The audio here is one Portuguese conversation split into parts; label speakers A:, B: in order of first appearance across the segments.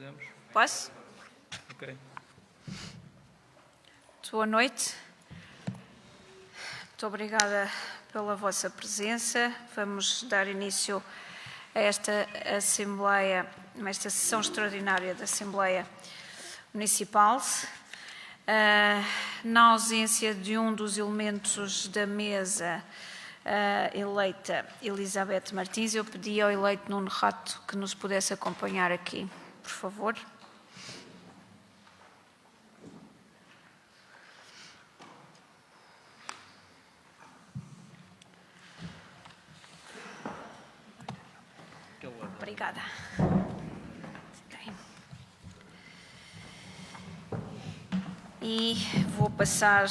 A: Podemos?
B: Posso?
A: Ok.
B: Boa noite. Muito obrigada pela vossa presença. Vamos dar início a esta Assembleia, a esta sessão extraordinária da Assembleia Municipal. Na ausência de um dos elementos da mesa eleita, Elizabeth Martins, eu pedi ao eleito Nuno Rato que nos pudesse acompanhar aqui, por favor. Obrigada. E vou passar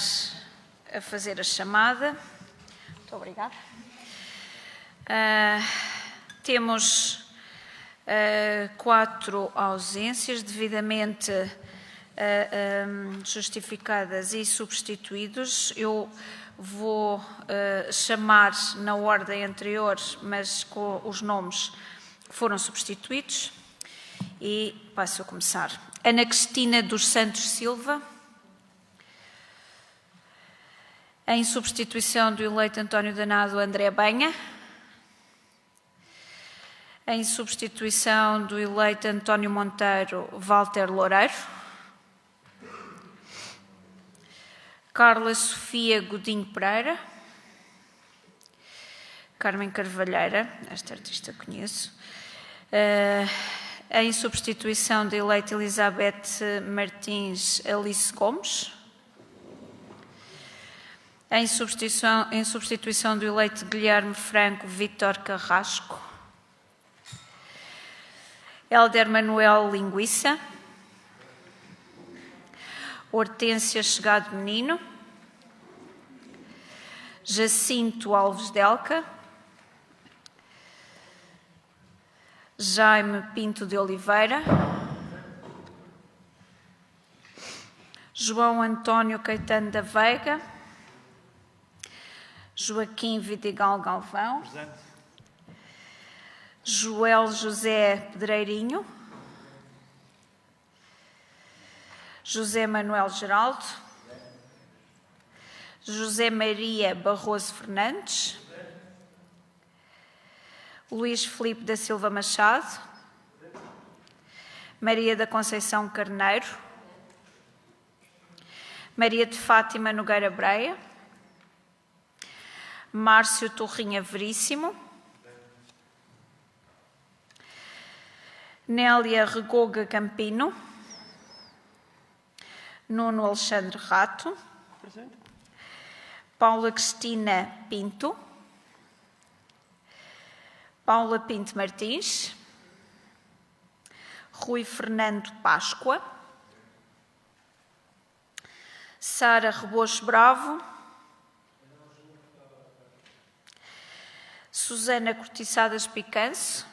B: a fazer a chamada. Muito obrigada. Temos 4 ausências devidamente justificadas e substituídos. Eu vou chamar na ordem anterior, mas com os nomes que foram substituídos. E passo a começar. Ana Cristina dos Santos Silva. Em substituição do eleito António Danado, André Banha. Em substituição do eleito António Monteiro, Walter Loureiro. Carla Sofia Godinho Pereira. Carmen Carvalheira, esta artista conheço. Em substituição da eleita Elizabeth Martins, Alice Gomes. Em substituição do eleito Guilherme Franco, Vítor Carrasco. Hélder Manuel Linguiça. Hortência Chegado Menino. Jacinto Alves Delca. Jaime Pinto de Oliveira. João António Caetano da Veiga. Joaquim Vidigal Galvão. Presente. Joel José Pedreirinho. José Manuel Geraldo. José Maria Barroso Fernandes. Luís Filipe da Silva Machado. Maria da Conceição Carneiro. Maria de Fátima Nogueira Breia. Márcio Torrinha Veríssimo. Nélia Regoga Campino. Nuno Alexandre Rato. Presente. Paula Cristina Pinto. Paula Pinto Martins. Rui Fernando Páscoa. Sara Rebocho Bravo. Susana Cortiçadas Picanço.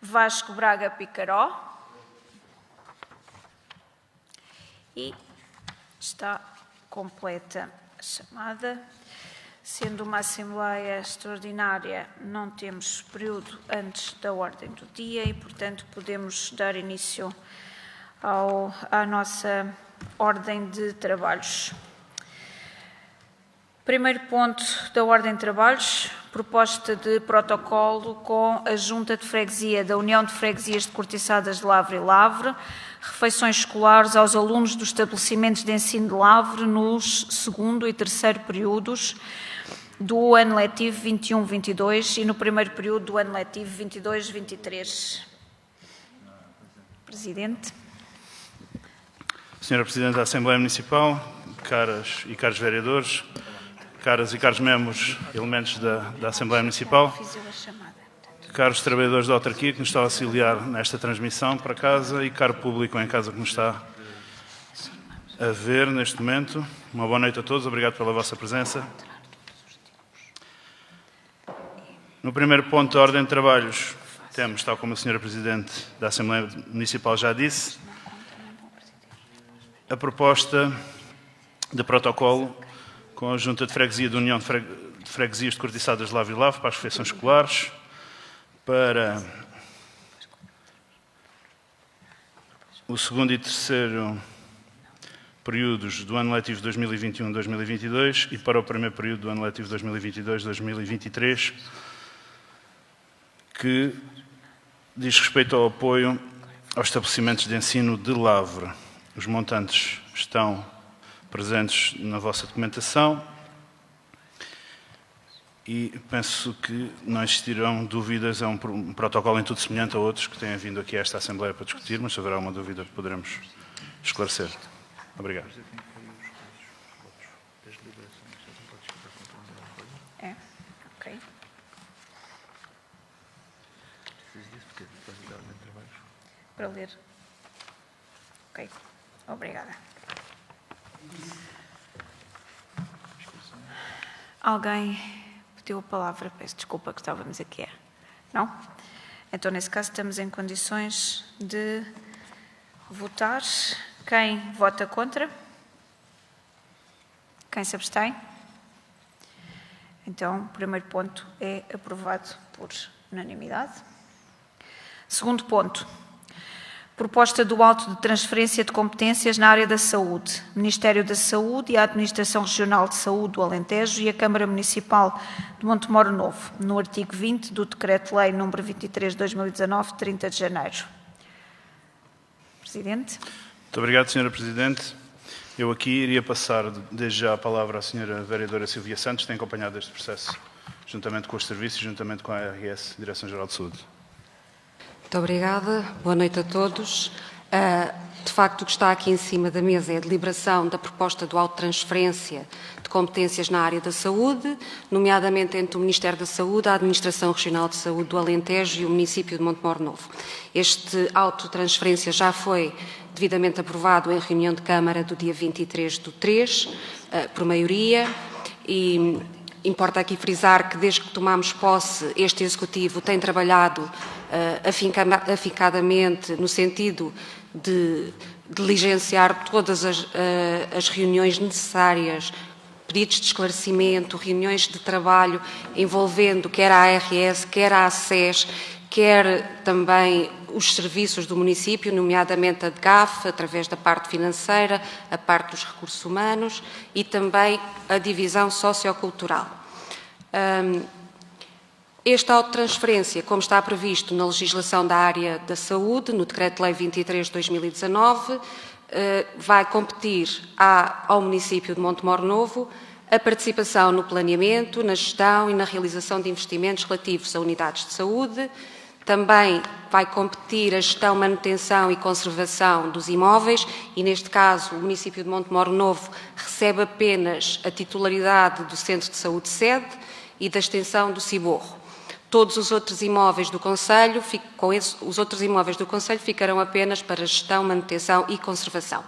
B: Vasco Braga Picaró. E está completa a chamada. Sendo uma Assembleia Extraordinária, não temos período antes da ordem do dia e, portanto, podemos dar início à nossa ordem de trabalhos. Primeiro ponto da ordem de trabalhos, proposta de protocolo com a Junta de Freguesia da União de Freguesias de Cortiçadas de Lavre e Lavre, refeições escolares aos alunos dos estabelecimentos de ensino de Lavre nos segundo e terceiro períodos do ano letivo 21-22 e no primeiro período do ano letivo 22-23. Presidente.
C: Senhora Presidente da Assembleia Municipal, caras e caros vereadores, caras e caros membros, elementos da Assembleia Municipal, caros trabalhadores da autarquia que nos estão a auxiliar nesta transmissão para casa e caro público em casa que nos está a ver neste momento, uma boa noite a todos, obrigado pela vossa presença. No primeiro ponto da ordem de trabalhos, temos, tal como a Senhora Presidente da Assembleia Municipal já disse, a proposta de protocolo com a Junta de Freguesia da União de Freguesias de Cortiçadas de Lavre e Lavre para as refeições escolares, para o segundo e terceiro períodos do ano letivo 2021-2022 e para o primeiro período do ano letivo 2022-2023, que diz respeito ao apoio aos estabelecimentos de ensino de Lavre. Os montantes estão presentes na vossa documentação e penso que não existirão dúvidas. É um protocolo em tudo semelhante a outros que têm vindo aqui a esta Assembleia para discutir, mas se houver alguma dúvida poderemos esclarecer. Obrigado.
B: Ok. Para ler. Ok. Obrigada. Alguém pediu a palavra? Peço desculpa que estávamos aqui. Não? Então, nesse caso, estamos em condições de votar. Quem vota contra? Quem se abstém? Então, o primeiro ponto é aprovado por unanimidade. Segundo ponto. Proposta do auto de transferência de competências na área da saúde. Ministério da Saúde e a Administração Regional de Saúde do Alentejo e a Câmara Municipal de Montemor Novo, no artigo 20 do Decreto-Lei nº 23/2019, 30 de janeiro. Presidente.
C: Muito obrigado, Sra. Presidente. Eu aqui iria passar desde já a palavra à Sra. Vereadora Silvia Santos, que tem acompanhado este processo juntamente com os serviços, juntamente com a ARS, Direção-Geral de Saúde.
A: Muito obrigada. Boa noite a todos. De facto, o que está aqui em cima da mesa é a deliberação da proposta de autotransferência de competências na área da saúde, nomeadamente entre o Ministério da Saúde, a Administração Regional de Saúde do Alentejo e o município de Montemor Novo. Este autotransferência já foi devidamente aprovado em reunião de Câmara do dia 23/3, por maioria, e importa aqui frisar que desde que tomamos posse, este Executivo tem trabalhado afincadamente no sentido de diligenciar todas as reuniões necessárias, pedidos de esclarecimento, reuniões de trabalho envolvendo quer a ARS, quer a ACES, quer também os serviços do município, nomeadamente a DGAF, através da parte financeira, a parte dos recursos humanos e também a divisão sociocultural. Esta autotransferência, como está previsto na legislação da área da saúde, no Decreto-Lei 23/2019, vai competir ao município de Montemor Novo a participação no planeamento, na gestão e na realização de investimentos relativos a unidades de saúde. Também vai competir a gestão, manutenção e conservação dos imóveis e, neste caso, o município de Montemor Novo recebe apenas a titularidade do Centro de Saúde Sede e da extensão do Ciborro. Todos os outros imóveis do Conselho, ficarão apenas para gestão, manutenção e conservação.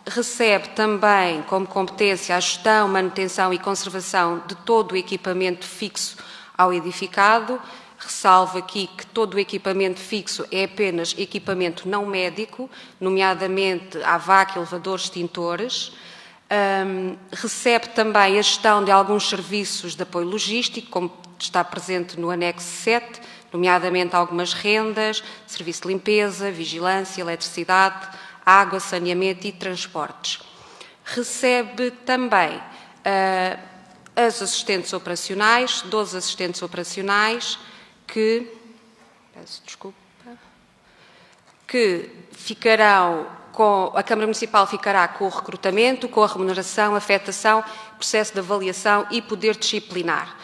A: Recebe também como competência a gestão, manutenção e conservação de todo o equipamento fixo ao edificado. Ressalvo aqui que todo o equipamento fixo é apenas equipamento não médico, nomeadamente AVAC, elevadores, extintores. Recebe também a gestão de alguns serviços de apoio logístico, como está presente no anexo 7, nomeadamente algumas rendas, serviço de limpeza, vigilância, eletricidade, água, saneamento e transportes. Recebe também as assistentes operacionais, 12 assistentes operacionais, que ficarão a Câmara Municipal ficará com o recrutamento, com a remuneração, afetação, processo de avaliação e poder disciplinar.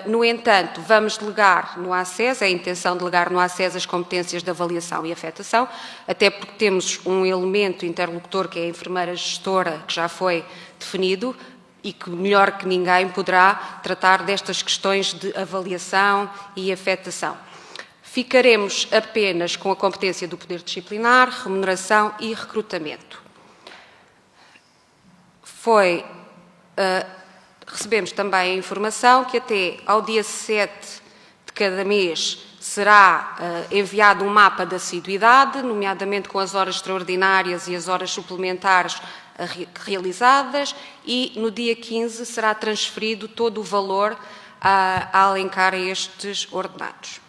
A: No entanto, vamos delegar no ACES, é a intenção de delegar no ACES as competências de avaliação e afetação, até porque temos um elemento interlocutor que é a enfermeira gestora, que já foi definido, e que melhor que ninguém poderá tratar destas questões de avaliação e afetação. Ficaremos apenas com a competência do poder disciplinar, remuneração e recrutamento. Recebemos também a informação que até ao dia 7 de cada mês será enviado um mapa de assiduidade, nomeadamente com as horas extraordinárias e as horas suplementares realizadas, e no dia 15 será transferido todo o valor a alencar a estes ordenados.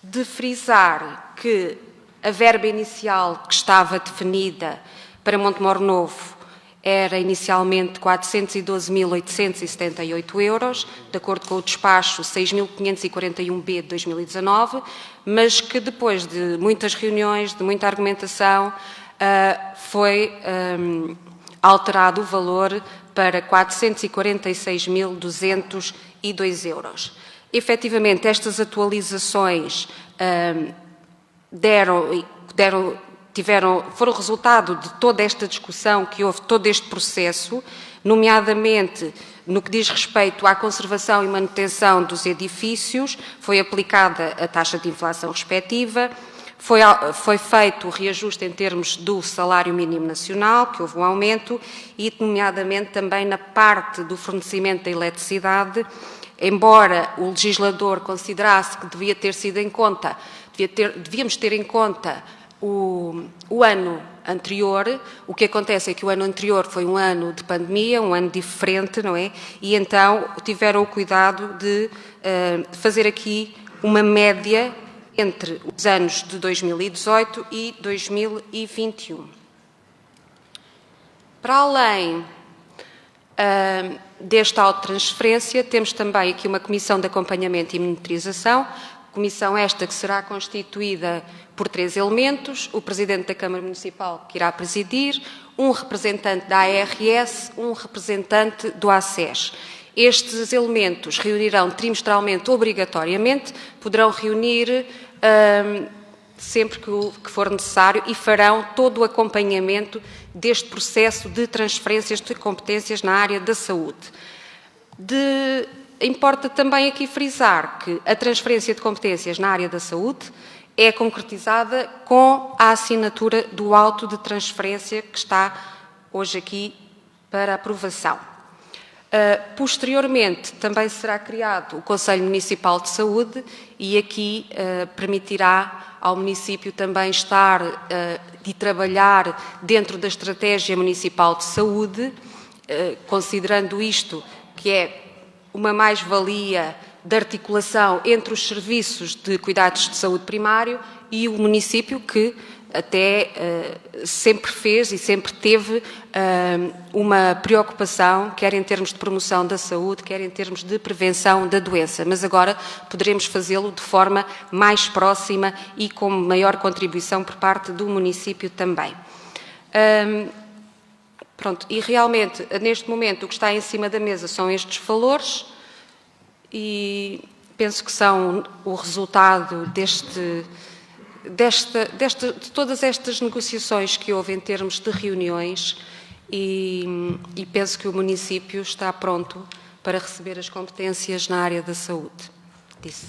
A: de frisar que a verba inicial que estava definida para Montemor Novo era inicialmente 412.878 euros, de acordo com o despacho 6.541B de 2019, mas que depois de muitas reuniões, de muita argumentação, foi alterado o valor para 446.202 euros. Efetivamente, estas atualizações foram resultado de toda esta discussão que houve, todo este processo, nomeadamente no que diz respeito à conservação e manutenção dos edifícios, foi aplicada a taxa de inflação respectiva, foi feito o reajuste em termos do salário mínimo nacional, que houve um aumento, e nomeadamente também na parte do fornecimento da eletricidade, embora o legislador considerasse que devia ter sido em conta, devíamos ter em conta o ano anterior, o que acontece é que o ano anterior foi um ano de pandemia, um ano diferente, não é? E então tiveram o cuidado de fazer aqui uma média entre os anos de 2018 e 2021. Para além desta autotransferência, temos também aqui uma comissão de acompanhamento e monitorização, comissão esta que será constituída por 3 elementos: o Presidente da Câmara Municipal, que irá presidir, um representante da ARS, um representante do ACES. Estes elementos reunirão trimestralmente, obrigatoriamente, poderão reunir sempre que for necessário e farão todo o acompanhamento deste processo de transferências de competências na área da saúde. Importa também aqui frisar que a transferência de competências na área da saúde é concretizada com a assinatura do auto de transferência que está hoje aqui para aprovação. Posteriormente, também será criado o Conselho Municipal de Saúde e aqui permitirá ao município também estar e trabalhar dentro da Estratégia Municipal de Saúde, considerando isto que é uma mais-valia de articulação entre os serviços de cuidados de saúde primário e o município, que até sempre fez e sempre teve uma preocupação, quer em termos de promoção da saúde, quer em termos de prevenção da doença. Mas agora poderemos fazê-lo de forma mais próxima e com maior contribuição por parte do município também. Pronto, e realmente, neste momento, o que está em cima da mesa são estes valores e penso que são o resultado de todas estas negociações que houve em termos de reuniões e penso que o município está pronto para receber as competências na área da saúde. Disse.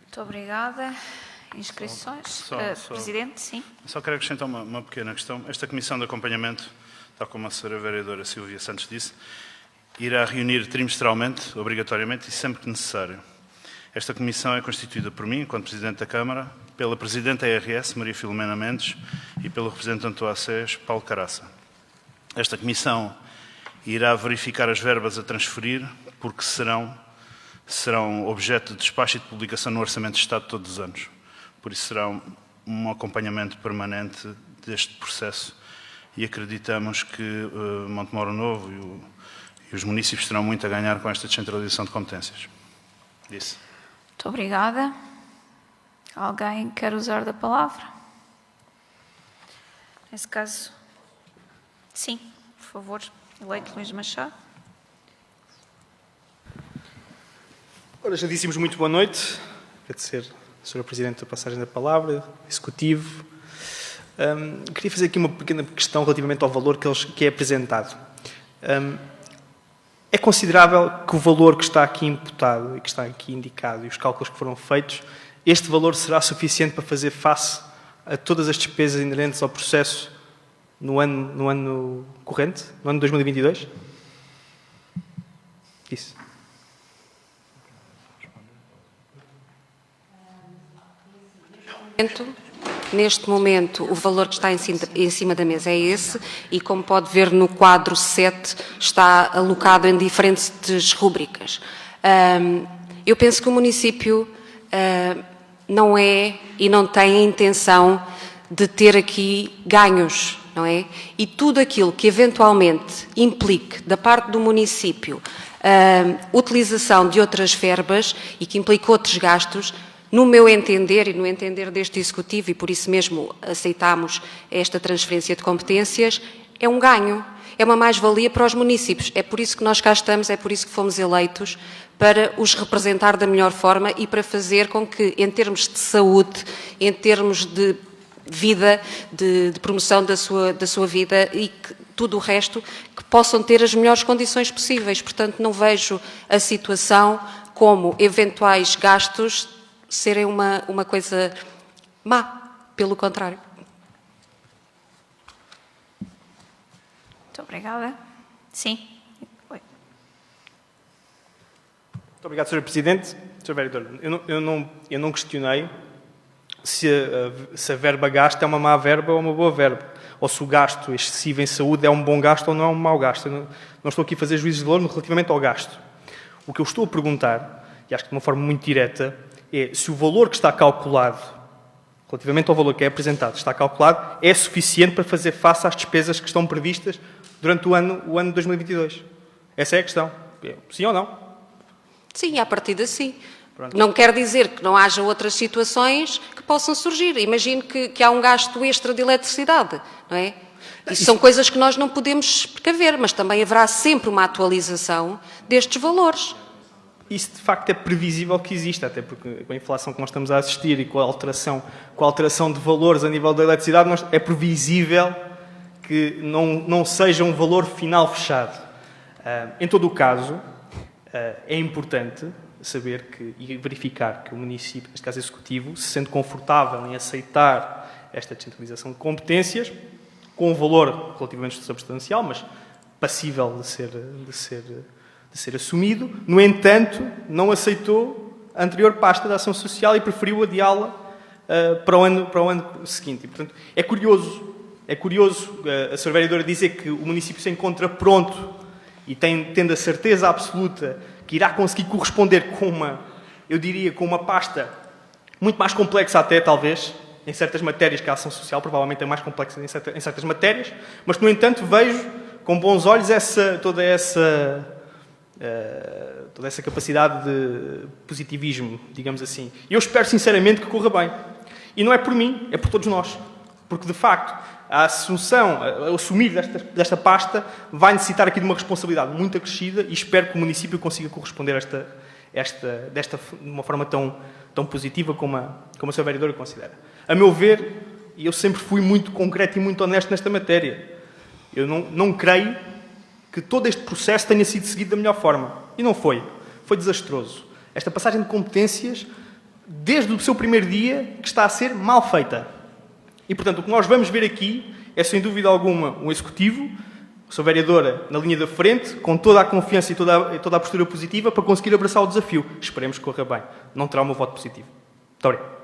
B: Muito obrigada. Inscrições? Presidente, sim.
C: Só quero acrescentar uma pequena questão. Esta comissão de acompanhamento, tal como a senhora vereadora Silvia Santos disse, irá reunir trimestralmente, obrigatoriamente e sempre que necessário. Esta comissão é constituída por mim, enquanto Presidente da Câmara, pela Presidente da ARS, Maria Filomena Mendes, e pelo representante do ACES, Paulo Caraça. Esta comissão irá verificar as verbas a transferir, porque serão objeto de despacho e de publicação no Orçamento de Estado todos os anos. Por isso será um acompanhamento permanente deste processo e acreditamos que Montemor Novo e os municípios terão muito a ganhar com esta descentralização de competências. Disse.
B: Muito obrigada. Alguém quer usar da palavra? Nesse caso, sim, por favor, eleito Luís Machado.
D: Ora, já dissemos muito boa noite. Agradecer a Sra. Presidente a passagem da palavra, Executivo. Queria fazer aqui uma pequena questão relativamente ao valor que é apresentado. É considerável que o valor que está aqui imputado e que está aqui indicado e os cálculos que foram feitos, este valor será suficiente para fazer face a todas as despesas inerentes ao processo no ano corrente, no ano 2022? Isso.
A: Neste momento, o valor que está em cima da mesa é esse e, como pode ver no quadro 7, está alocado em diferentes rúbricas. Eu penso que o município não é e não tem a intenção de ter aqui ganhos, não é? E tudo aquilo que eventualmente implique da parte do município utilização de outras verbas e que implique outros gastos, no meu entender e no entender deste Executivo, e por isso mesmo aceitámos esta transferência de competências, é um ganho, é uma mais-valia para os municípios. É por isso que nós cá estamos, é por isso que fomos eleitos, para os representar da melhor forma e para fazer com que, em termos de saúde, em termos de vida, de promoção da sua vida e que tudo o resto, que possam ter as melhores condições possíveis. Portanto, não vejo a situação como eventuais gastos serem uma coisa má, pelo contrário.
B: Muito obrigada. Sim. Oi.
D: Muito obrigado, Sr. Presidente. Sr. Vereador, eu não questionei se a verba gasta é uma má verba ou uma boa verba, ou se o gasto excessivo em saúde é um bom gasto ou não é um mau gasto. Eu não estou aqui a fazer juízes de valor relativamente ao gasto. O que eu estou a perguntar, e acho que de uma forma muito direta, é se o valor que está calculado, relativamente ao valor que é apresentado, está calculado, é suficiente para fazer face às despesas que estão previstas durante o ano de 2022. Essa é a questão. Sim ou não?
A: Sim, à partida sim.
D: Pronto.
A: Não quer dizer que não haja outras situações que possam surgir. Imagino que há um gasto extra de eletricidade, não é? Isso são coisas que nós não podemos precaver, mas também haverá sempre uma atualização destes valores.
D: Isso, de facto, é previsível que exista, até porque com a inflação que nós estamos a assistir e com a alteração de valores a nível da eletricidade, é previsível que não seja um valor final fechado. Em todo o caso, é importante saber e verificar que o município, neste caso executivo, se sente confortável em aceitar esta descentralização de competências, com um valor relativamente substancial, mas passível de ser assumido. No entanto, não aceitou a anterior pasta da Ação Social e preferiu adiá-la para o ano seguinte. E, portanto, é curioso a Sra. Vereadora dizer que o município se encontra pronto e tendo a certeza absoluta que irá conseguir corresponder com uma pasta muito mais complexa até, talvez, em certas matérias, que a ação social provavelmente é mais complexa em certas matérias, mas que, no entanto, vejo com bons olhos toda essa capacidade de positivismo, digamos assim. E eu espero, sinceramente, que corra bem. E não é por mim, é por todos nós. Porque, de facto, a assumir desta pasta vai necessitar aqui de uma responsabilidade muito acrescida e espero que o município consiga corresponder de uma forma tão positiva como a Sra. Vereadora considera. A meu ver, e eu sempre fui muito concreto e muito honesto nesta matéria, eu não creio que todo este processo tenha sido seguido da melhor forma. E não foi. Foi desastroso. Esta passagem de competências, desde o seu primeiro dia, que está a ser mal feita. E, portanto, o que nós vamos ver aqui é, sem dúvida alguma, um Executivo, a Sra. Vereadora na linha da frente, com toda a confiança e toda a postura positiva para conseguir abraçar o desafio. Esperemos que corra bem. Não terá o meu voto positivo. Muito obrigado.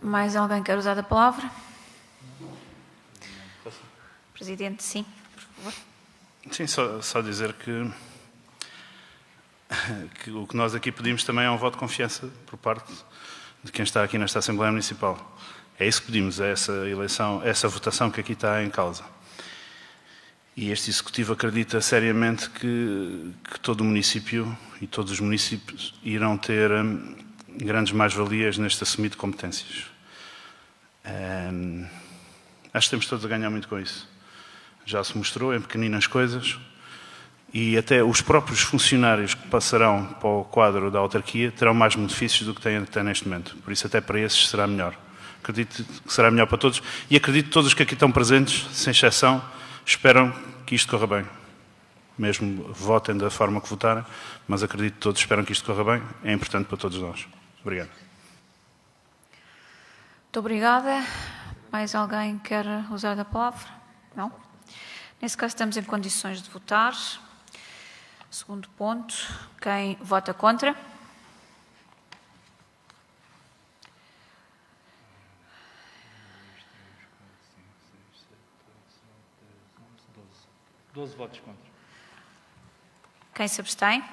B: Mais alguém quer usar a palavra? Presidente, sim, por favor.
C: Sim, só dizer que o que nós aqui pedimos também é um voto de confiança por parte de quem está aqui nesta Assembleia Municipal. É isso que pedimos, é essa eleição, essa votação que aqui está em causa. E este Executivo acredita seriamente que todo o município e todos os municípios irão ter grandes mais-valias neste assumido de competências. Acho que temos todos a ganhar muito com isso. Já se mostrou em pequeninas coisas e até os próprios funcionários que passarão para o quadro da autarquia terão mais benefícios do que têm até neste momento. Por isso, até para esses será melhor. Acredito que será melhor para todos e acredito que todos os que aqui estão presentes, sem exceção, esperam que isto corra bem. Mesmo votem da forma que votarem, mas acredito que todos esperam que isto corra bem. É importante para todos nós. Obrigado.
B: Muito obrigada. Mais alguém quer usar a palavra? Não? Nesse caso, estamos em condições de votar. Segundo ponto, quem vota contra?
D: Doze votos contra.
B: Quem se abstém?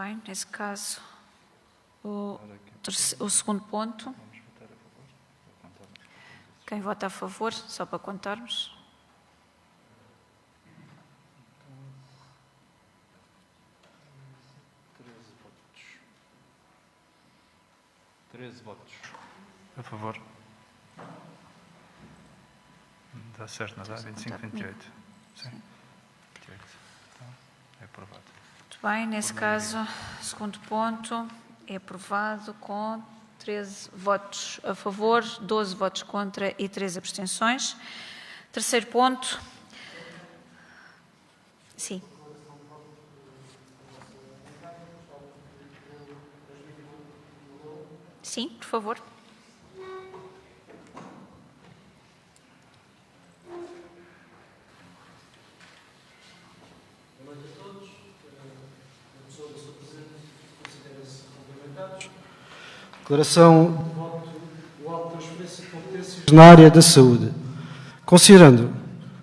B: bem, nesse caso, o segundo ponto. Quem vota a favor, só para contarmos.
C: Treze votos. A favor. Dá certo, não dá? 25, 28. Sim. 28. Então, é aprovado.
B: Muito bem, nesse caso, segundo ponto, é aprovado com 13 votos a favor, 12 votos contra e 3 abstenções. Terceiro ponto. Sim. Sim, por favor.
E: Boa noite a todos. A pessoa do Sr. Presidente considera-se complementados. Declaração de voto do alto de transferência de competências na área da saúde. Considerando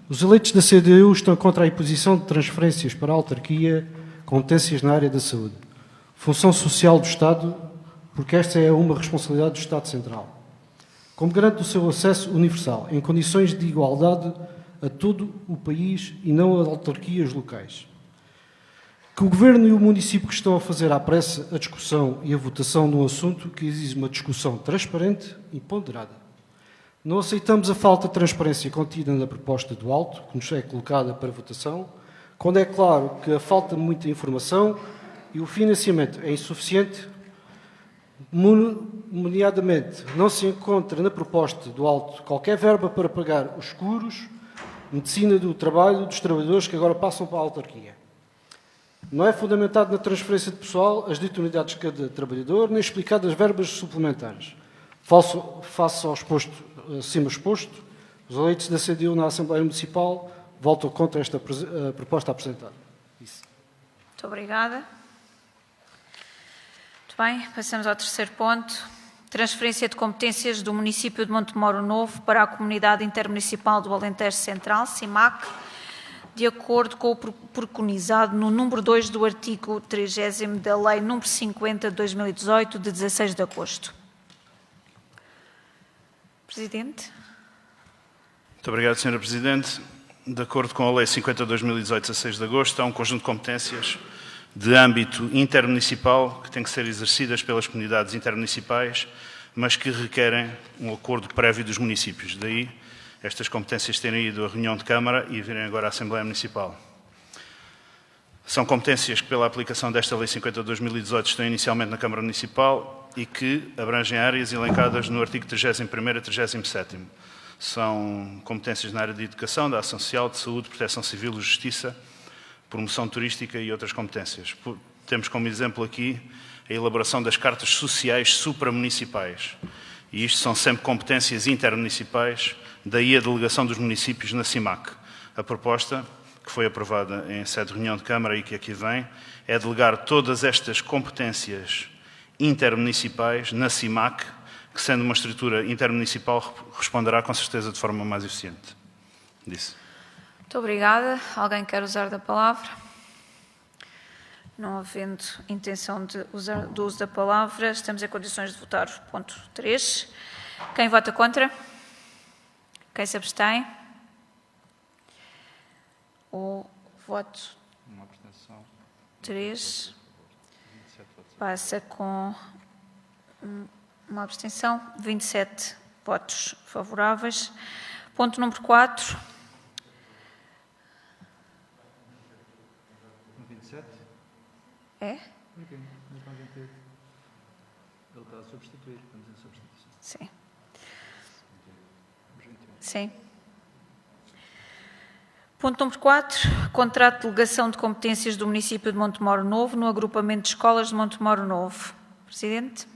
E: os eleitos da CDU estão contra a imposição de transferências para a autarquia, competências na área da saúde, função social do Estado, porque esta é uma responsabilidade do Estado Central, como garante o seu acesso universal, em condições de igualdade a todo o país e não a autarquias locais. Que o Governo e o município que estão a fazer à pressa a discussão e a votação de um assunto que exige uma discussão transparente e ponderada. Não aceitamos a falta de transparência contida na proposta do Alto, que nos é colocada para votação, quando é claro que a falta de muita informação e o financiamento é insuficiente. Nomeadamente, não se encontra na proposta do Alto qualquer verba para pagar os seguros, medicina do trabalho dos trabalhadores que agora passam para a autarquia. Não é fundamentado na transferência de pessoal as ditas unidades de cada trabalhador, nem explicado as verbas suplementares. Face ao acima exposto, os eleitos da CDU na Assembleia Municipal votam contra esta proposta apresentada. Isso.
B: Muito obrigada. Bem, passamos ao terceiro ponto. Transferência de competências do município de Montemoro Novo para a Comunidade Intermunicipal do Alentejo Central, CIMAC, de acordo com o preconizado no número 2 do artigo 30º da Lei nº 50 de 2018, de 16 de agosto. Presidente.
C: Muito obrigado, Sra. Presidente. De acordo com a Lei 50 de 2018, 16 de agosto, há um conjunto de competências de âmbito intermunicipal que têm que ser exercidas pelas comunidades intermunicipais, mas que requerem um acordo prévio dos municípios. Daí, estas competências terem ido à reunião de Câmara e virem agora à Assembleia Municipal. São competências que, pela aplicação desta Lei 50 de 2018, estão inicialmente na Câmara Municipal e que abrangem áreas elencadas no artigo 31º e 37º. São competências na área de educação, da ação social, de saúde, proteção civil, justiça, promoção turística e outras competências. Temos como exemplo aqui a elaboração das cartas sociais supramunicipais. E isto são sempre competências intermunicipais, daí a delegação dos municípios na CIMAC. A proposta, que foi aprovada em sede de reunião de Câmara e que aqui vem, é delegar todas estas competências intermunicipais na CIMAC, que sendo uma estrutura intermunicipal, responderá com certeza de forma mais eficiente. Disse.
B: Muito obrigada. Alguém quer usar da palavra? Não havendo intenção do uso da palavra, estamos em condições de votar o ponto 3. Quem vota contra? Quem se abstém? O voto 3 passa com uma abstenção, 27 votos favoráveis. Ponto número 4.
E: 27?
B: É?
E: Ele está a substituir, vamos em substituição.
B: Sim. Sim. Ponto número 4. Contrato de delegação de competências do município de Montemoro Novo no agrupamento de escolas de Montemoro Novo. Presidente.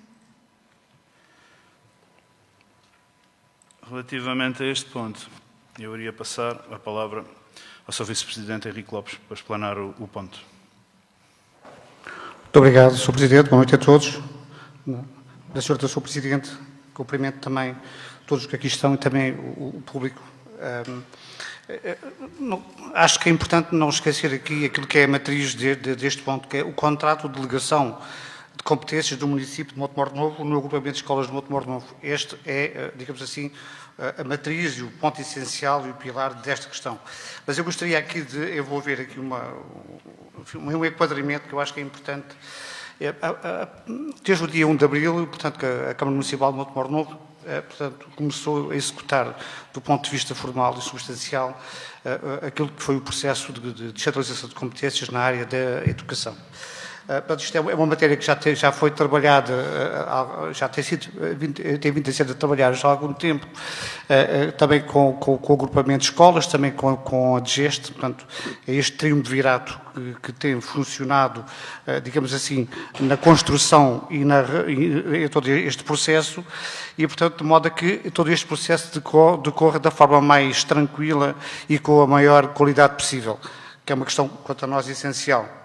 C: Relativamente a este ponto, eu iria passar a palavra ao Sr. Vice-Presidente Henrique Lopes para explanar o ponto.
F: Muito obrigado, Sr. Presidente. Boa noite a todos. Da Sra. Sr. Presidente, cumprimento também todos que aqui estão e também o público. Acho que é importante não esquecer aqui aquilo que é a matriz deste ponto, que é o contrato de delegação de competências do município de Montemor Novo no agrupamento de escolas de Montemor Novo. Este é, digamos assim, a matriz e o ponto essencial e o pilar desta questão. Mas eu gostaria aqui de envolver aqui um enquadramento que eu acho que é importante. Desde o dia 1 de abril, portanto, que a Câmara Municipal de Montemor Novo portanto, começou a executar, do ponto de vista formal e substancial, aquilo que foi o processo de descentralização de competências na área da educação. Isto é uma matéria que já foi trabalhada, tem vindo a ser trabalhada já há algum tempo, também com o agrupamento de escolas, também com a DGEST, portanto, é este triunvirato que tem funcionado, digamos assim, na construção e em todo este processo, e, portanto, de modo a que todo este processo decorra da forma mais tranquila e com a maior qualidade possível, que é uma questão, quanto a nós, essencial.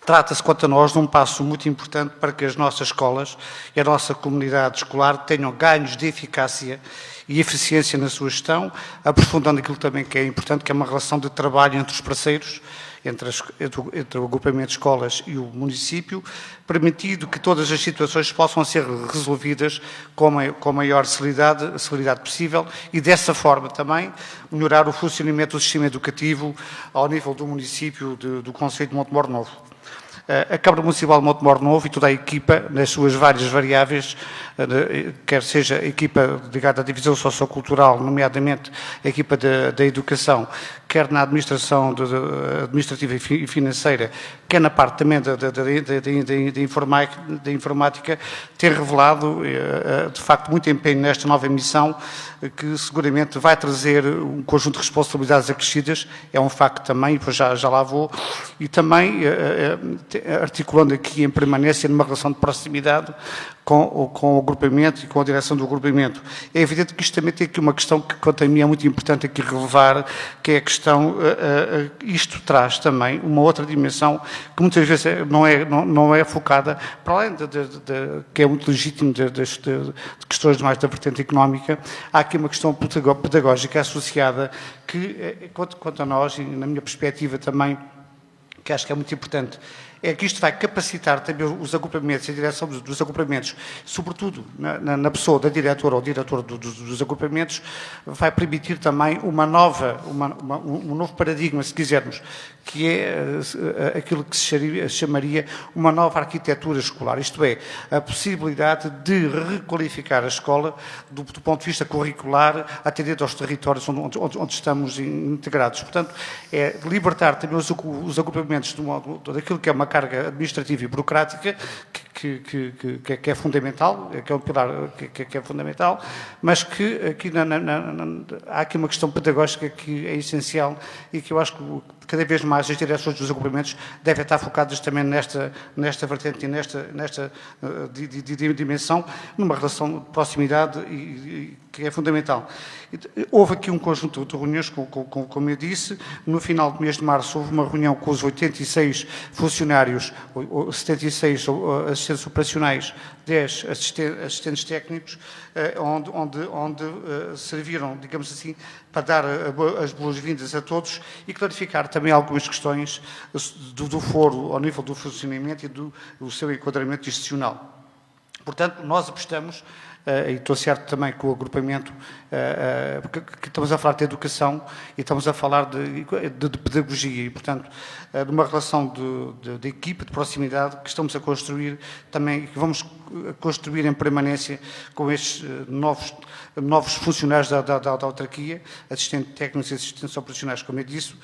F: Trata-se, quanto a nós, de um passo muito importante para que as nossas escolas e a nossa comunidade escolar tenham ganhos de eficácia e eficiência na sua gestão, aprofundando aquilo também que é importante, que é uma relação de trabalho entre os parceiros, entre o agrupamento de escolas e o município, permitindo que todas as situações possam ser resolvidas com a maior celeridade possível e, dessa forma, também melhorar o funcionamento do sistema educativo ao nível do município do concelho de Montemor Novo. A Câmara Municipal de Montemor Novo e toda a equipa, nas suas várias variáveis, quer seja a equipa ligada à divisão sociocultural, nomeadamente a equipa da educação, quer na administração administrativa e financeira, quer na parte também da informática, tem revelado, de facto, muito empenho nesta nova missão, que seguramente vai trazer um conjunto de responsabilidades acrescidas, é um facto também, e depois já lá vou, e também articulando aqui em permanência numa relação de proximidade com o agrupamento e com a direção do agrupamento. É evidente que isto também tem aqui uma questão que, quanto a mim, é muito importante aqui relevar, que é a questão, isto traz também uma outra dimensão que muitas vezes não é focada, para além que é muito legítimo de questões mais da vertente económica, há aqui uma questão pedagógica associada que, quanto a nós, e na minha perspectiva também, que acho que é muito importante, é que isto vai capacitar também os agrupamentos e a direção dos agrupamentos, sobretudo na pessoa da diretora ou diretor dos agrupamentos, vai permitir também um novo paradigma, se quisermos, que é aquilo que se chamaria uma nova arquitetura escolar, isto é, a possibilidade de requalificar a escola do ponto de vista curricular, atendendo aos territórios onde estamos integrados. Portanto, é libertar também os agrupamentos daquilo que é uma carga administrativa e burocrática que é fundamental, que é um pilar que é fundamental, mas que aqui há aqui uma questão pedagógica que é essencial e que eu acho que cada vez mais as direções dos agrupamentos devem estar focadas também nesta vertente e nesta dimensão, numa relação de proximidade que é fundamental. Houve aqui um conjunto de reuniões, como eu disse, no final do mês de março houve uma reunião com os 86 funcionários, 76 assistentes operacionais, 10 assistentes técnicos, onde serviram, digamos assim, para dar as boas-vindas a todos e clarificar também algumas questões do foro ao nível do funcionamento e do seu enquadramento institucional. Portanto, nós apostamos, e estou certo também com o agrupamento, que estamos a falar de educação e estamos a falar de pedagogia e, portanto, de uma relação de equipa, de proximidade que estamos a construir também, que vamos construir em permanência com estes novos funcionários da autarquia, assistentes técnicos e assistentes operacionais, como eu disse,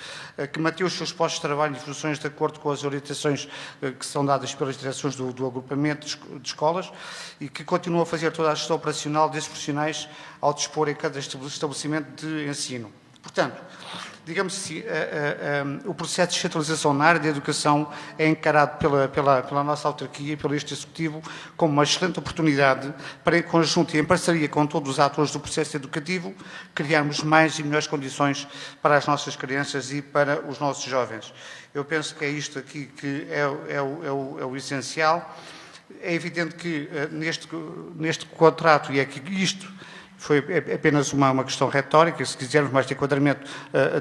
F: que mantêm os seus postos de trabalho e funções de acordo com as orientações que são dadas pelas direções do agrupamento de escolas e que continuam a fazer toda a gestão operacional desses profissionais ao dispor em cada estabelecimento de ensino. Portanto, digamos assim, o processo de descentralização na área da educação é encarado pela nossa autarquia e pelo este Executivo como uma excelente oportunidade para, em conjunto e em parceria com todos os atores do processo educativo, criarmos mais e melhores condições para as nossas crianças e para os nossos jovens. Eu penso que é isto aqui que é o essencial. É evidente que neste contrato, e é que isto foi apenas uma questão retórica, se quisermos mais de enquadramento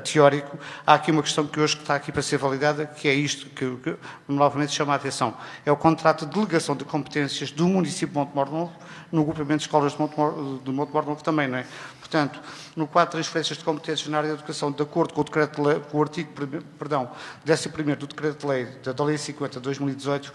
F: teórico, há aqui uma questão que hoje está aqui para ser validada, que é isto que novamente chama a atenção. É o contrato de delegação de competências do município de Montemor Novo no agrupamento de escolas de Montemor Novo também, não é? Portanto, no quadro de transferências de competências na área da educação, de acordo com o artigo 11º do Decreto-Lei da Lei 50 de 2018,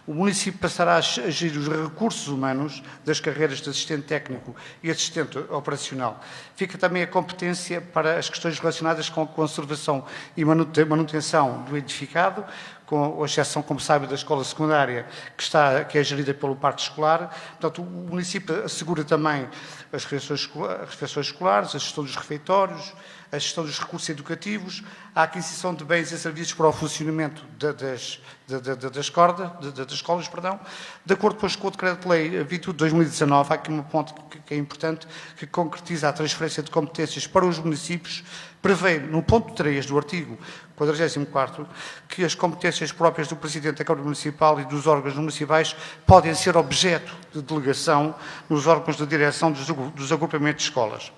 F: o município passará a gerir os recursos humanos das carreiras de assistente técnico e assistente operacional. Fica também a competência para as questões relacionadas com a conservação e manutenção do edificado, com a exceção, como sabe, da escola secundária, que é gerida pelo parque escolar. Portanto, o município assegura também as refeições escolares, a gestão dos refeitórios, a gestão dos recursos educativos, a aquisição de bens e serviços para o funcionamento das escolas. De acordo com o Decreto-Lei 21 de 2019, há aqui um ponto que é importante, que concretiza a transferência de competências para os municípios, prevê no ponto 3 do artigo 44º que as competências próprias do Presidente da Câmara Municipal e dos órgãos municipais podem ser objeto de delegação nos órgãos de direção dos agrupamentos de escolas.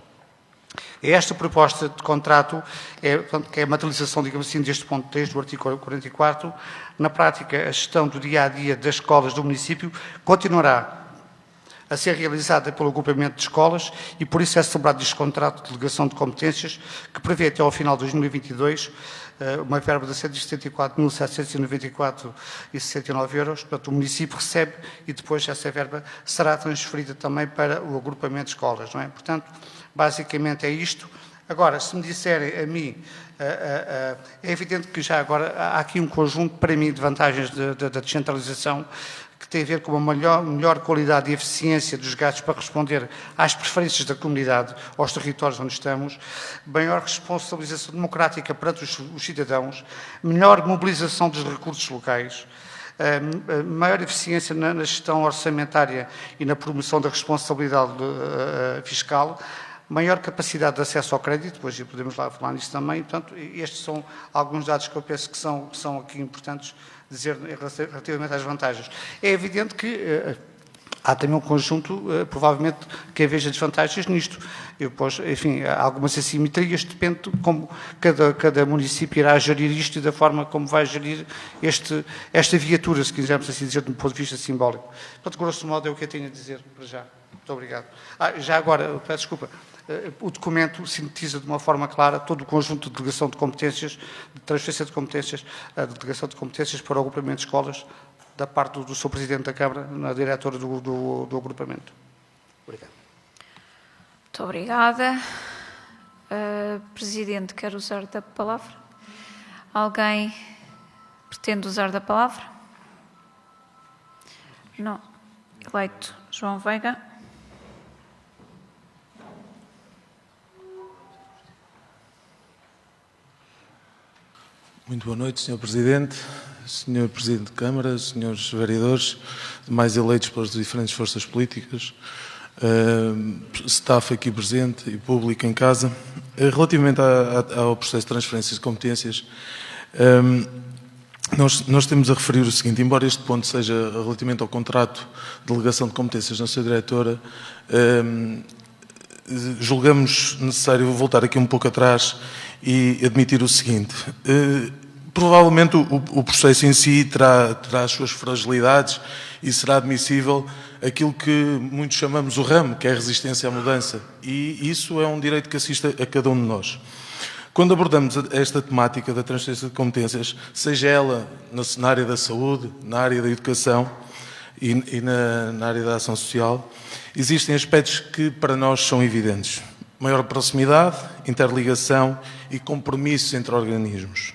F: Esta proposta de contrato que é a materialização, digamos assim, deste ponto 3 do artigo 44. Na prática, a gestão do dia-a-dia das escolas do município continuará a ser realizada pelo agrupamento de escolas e, por isso, é celebrado este contrato de delegação de competências que prevê até ao final de 2022 uma verba de 174.794,69 euros. Portanto, o município recebe e depois essa verba será transferida também para o agrupamento de escolas, não é? Portanto, basicamente é isto. Agora, se me disserem a mim, é evidente que já agora há aqui um conjunto, para mim, de vantagens da descentralização, que tem a ver com uma melhor qualidade e eficiência dos gastos para responder às preferências da comunidade, aos territórios onde estamos, maior responsabilização democrática perante os cidadãos, melhor mobilização dos recursos locais, maior eficiência na gestão orçamentária e na promoção da responsabilidade fiscal, maior capacidade de acesso ao crédito, depois podemos lá falar nisso também. Portanto, estes são alguns dados que eu penso que são aqui importantes dizer relativamente às vantagens. É evidente que há também um conjunto, provavelmente, que veja desvantagens nisto. Enfim, há algumas assimetrias, depende de como cada município irá gerir isto e da forma como vai gerir esta viatura, se quisermos assim dizer, de um ponto de vista simbólico. Portanto, grosso modo, é o que eu tenho a dizer para já. Muito obrigado. Já agora, peço desculpa, o documento sintetiza de uma forma clara todo o conjunto de delegação de competências, de transferência de competências, de delegação de competências para o agrupamento de escolas, da parte do Sr. Presidente da Câmara, na diretora do agrupamento. Obrigado.
B: Muito obrigada. Presidente, quer usar da palavra? Alguém pretende usar da palavra? Não. Eleito João Veiga.
G: Muito boa noite, Sr. Presidente, Sr. Presidente de Câmara, Srs. Vereadores, demais eleitos pelas diferentes forças políticas, staff aqui presente e público em casa. Relativamente ao processo de transferência de competências, nós temos a referir o seguinte: embora este ponto seja relativamente ao contrato de delegação de competências na sua diretora, julgamos necessário voltar aqui um pouco atrás e admitir o seguinte: provavelmente o processo em si terá as suas fragilidades e será admissível aquilo que muitos chamamos o RAM, que é a resistência à mudança, e isso é um direito que assiste a cada um de nós. Quando abordamos esta temática da transferência de competências, seja ela na área da saúde, na área da educação e na área da ação social, existem aspectos que para nós são evidentes: maior proximidade, interligação e compromisso entre organismos.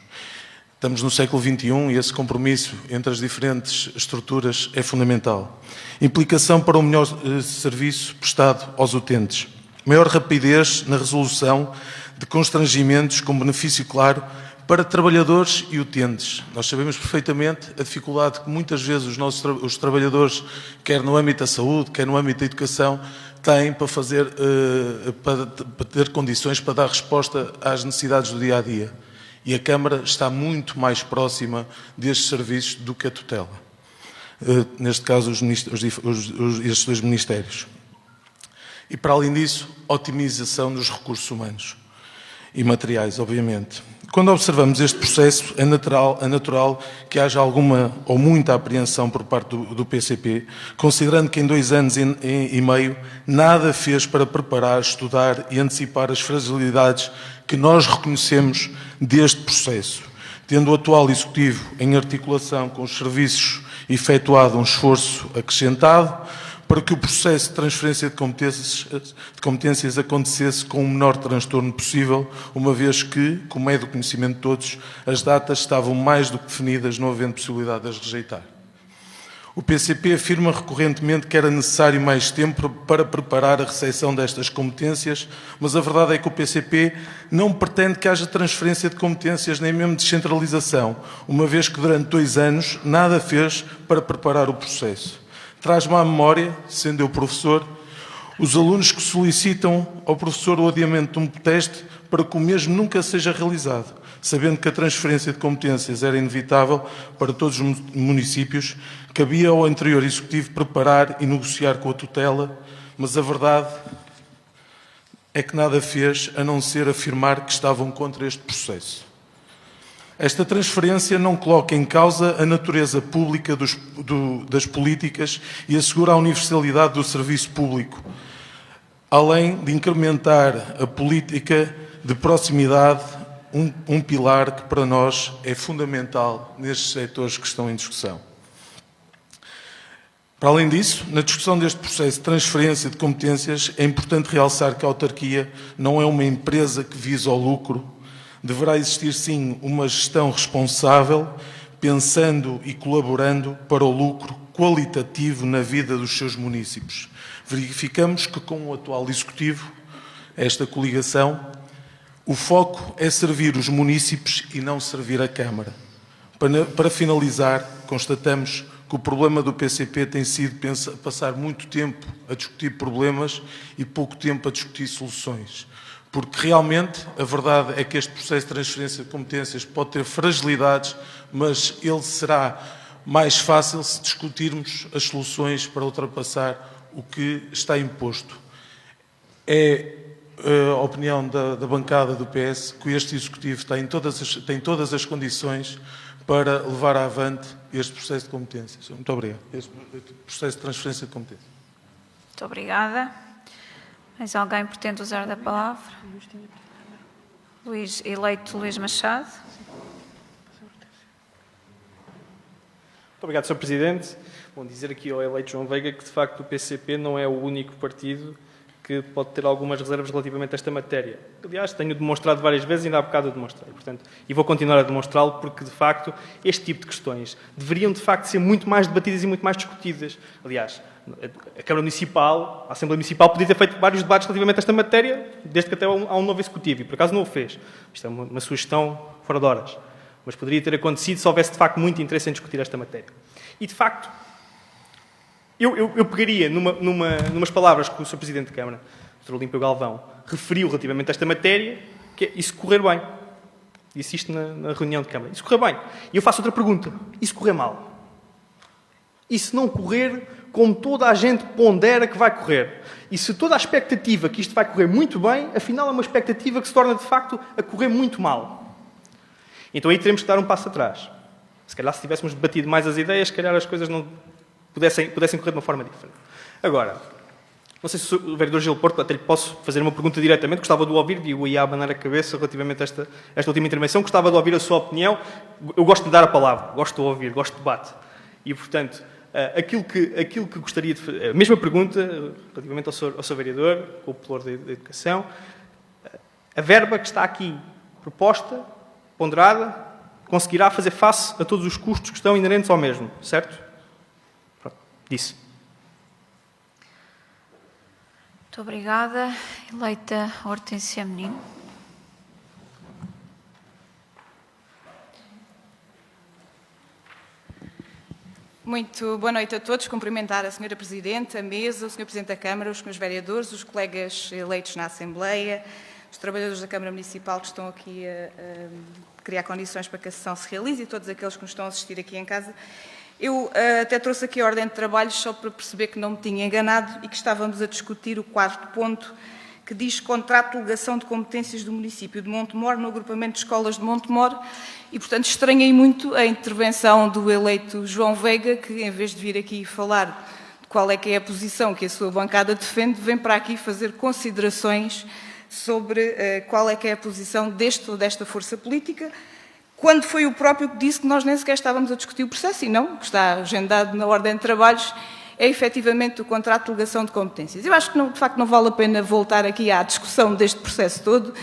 G: Estamos no século XXI e esse compromisso entre as diferentes estruturas é fundamental. Implicação para um melhor serviço prestado aos utentes. Maior rapidez na resolução de constrangimentos com benefício claro para trabalhadores e utentes. Nós sabemos perfeitamente a dificuldade que muitas vezes os trabalhadores, quer no âmbito da saúde, quer no âmbito da educação, têm para ter condições para dar resposta às necessidades do dia-a-dia. E a Câmara está muito mais próxima destes serviços do que a tutela. Neste caso, estes dois ministérios. E, para além disso, otimização dos recursos humanos e materiais, obviamente. Quando observamos este processo, é natural que haja alguma ou muita apreensão por parte do PCP, considerando que em 2 anos e meio nada fez para preparar, estudar e antecipar as fragilidades que nós reconhecemos deste processo. Tendo o atual Executivo, em articulação com os serviços, efetuado um esforço acrescentado para que o processo de transferência de competências acontecesse com o menor transtorno possível, uma vez que, como é do conhecimento de todos, as datas estavam mais do que definidas, não havendo possibilidade de as rejeitar. O PCP afirma recorrentemente que era necessário mais tempo para preparar a recepção destas competências, mas a verdade é que o PCP não pretende que haja transferência de competências nem mesmo descentralização, uma vez que durante 2 anos nada fez para preparar o processo. Traz-me à memória, sendo eu professor, os alunos que solicitam ao professor o adiamento de um teste para que o mesmo nunca seja realizado, sabendo que a transferência de competências era inevitável para todos os municípios, cabia ao anterior Executivo preparar e negociar com a tutela, mas a verdade é que nada fez a não ser afirmar que estavam contra este processo. Esta transferência não coloca em causa a natureza pública das políticas e assegura a universalidade do serviço público, além de incrementar a política de proximidade, um pilar que para nós é fundamental nestes setores que estão em discussão. Para além disso, na discussão deste processo de transferência de competências, é importante realçar que a autarquia não é uma empresa que visa o lucro. Deverá existir, sim, uma gestão responsável, pensando e colaborando para o lucro qualitativo na vida dos seus municípios. Verificamos que, com o atual Executivo, esta coligação, o foco é servir os municípios e não servir a Câmara. Para finalizar, constatamos que o problema do PCP tem sido passar muito tempo a discutir problemas e pouco tempo a discutir soluções. Porque realmente a verdade é que este processo de transferência de competências pode ter fragilidades, mas ele será mais fácil se discutirmos as soluções para ultrapassar o que está imposto. É a opinião da bancada do PS que este Executivo tem todas as condições para levar avante este processo de competências. Muito obrigado. Este processo de transferência de competências.
B: Muito obrigada. Mais alguém pretende usar da palavra? Eleito Luís Machado.
D: Muito obrigado, Sr. Presidente. Bom, dizer aqui ao eleito João Veiga que, de facto, o PCP não é o único partido que pode ter algumas reservas relativamente a esta matéria. Aliás, tenho demonstrado várias vezes e ainda há bocado eu demonstrei. Portanto, e vou continuar a demonstrá-lo porque, de facto, este tipo de questões deveriam, de facto, ser muito mais debatidas e muito mais discutidas. Aliás, a Câmara Municipal, a Assembleia Municipal, podia ter feito vários debates relativamente a esta matéria, desde que até há um novo Executivo, e por acaso não o fez. Isto é uma sugestão fora de horas. Mas poderia ter acontecido se houvesse, de facto, muito interesse em discutir esta matéria. E, de facto, eu pegaria numas palavras que o Sr. Presidente de Câmara, Dr. Olímpio Galvão, referiu relativamente a esta matéria, que é isso correr bem. Disse isto na reunião de Câmara. Isso correr bem. E eu faço outra pergunta. Isso correr mal? E se não correr como toda a gente pondera que vai correr? E se toda a expectativa que isto vai correr muito bem, afinal é uma expectativa que se torna, de facto, a correr muito mal? Então aí teremos que dar um passo atrás. Se calhar, se tivéssemos debatido mais as ideias, se calhar as coisas não pudessem correr de uma forma diferente. Agora, não sei se o vereador Gil Porto, até lhe posso fazer uma pergunta diretamente, gostava de o ouvir, vi-o aí a abanar a cabeça relativamente a esta última intervenção, gostava de ouvir a sua opinião. Eu gosto de dar a palavra, gosto de ouvir, gosto de debate. E, portanto, aquilo que gostaria de fazer, a mesma pergunta, relativamente ao seu vereador, com o pelour da educação, a verba que está aqui proposta, ponderada, conseguirá fazer face a todos os custos que estão inerentes ao mesmo, certo? Pronto, disse.
B: Muito obrigada. Eleita Hortência Menino.
H: Muito boa noite a todos. Cumprimentar a Sra. Presidente, a mesa, o Sr. Presidente da Câmara, os meus vereadores, os colegas eleitos na Assembleia, os trabalhadores da Câmara Municipal que estão aqui a criar condições para que a sessão se realize e todos aqueles que nos estão a assistir aqui em casa. Eu até trouxe aqui a ordem de trabalhos só para perceber que não me tinha enganado e que estávamos a discutir o 4º ponto, que diz contrato de delegação de competências do município de Montemor no agrupamento de escolas de Montemor e, portanto, estranhei muito a intervenção do eleito João Veiga, que, em vez de vir aqui falar de qual é que é a posição que a sua bancada defende, vem para aqui fazer considerações sobre qual é que é a posição deste ou desta força política, quando foi o próprio que disse que nós nem sequer estávamos a discutir o processo, e não, o que está agendado na ordem de trabalhos é efetivamente o contrato de delegação de competências. Eu acho que, de facto, não vale a pena voltar aqui à discussão deste processo todo.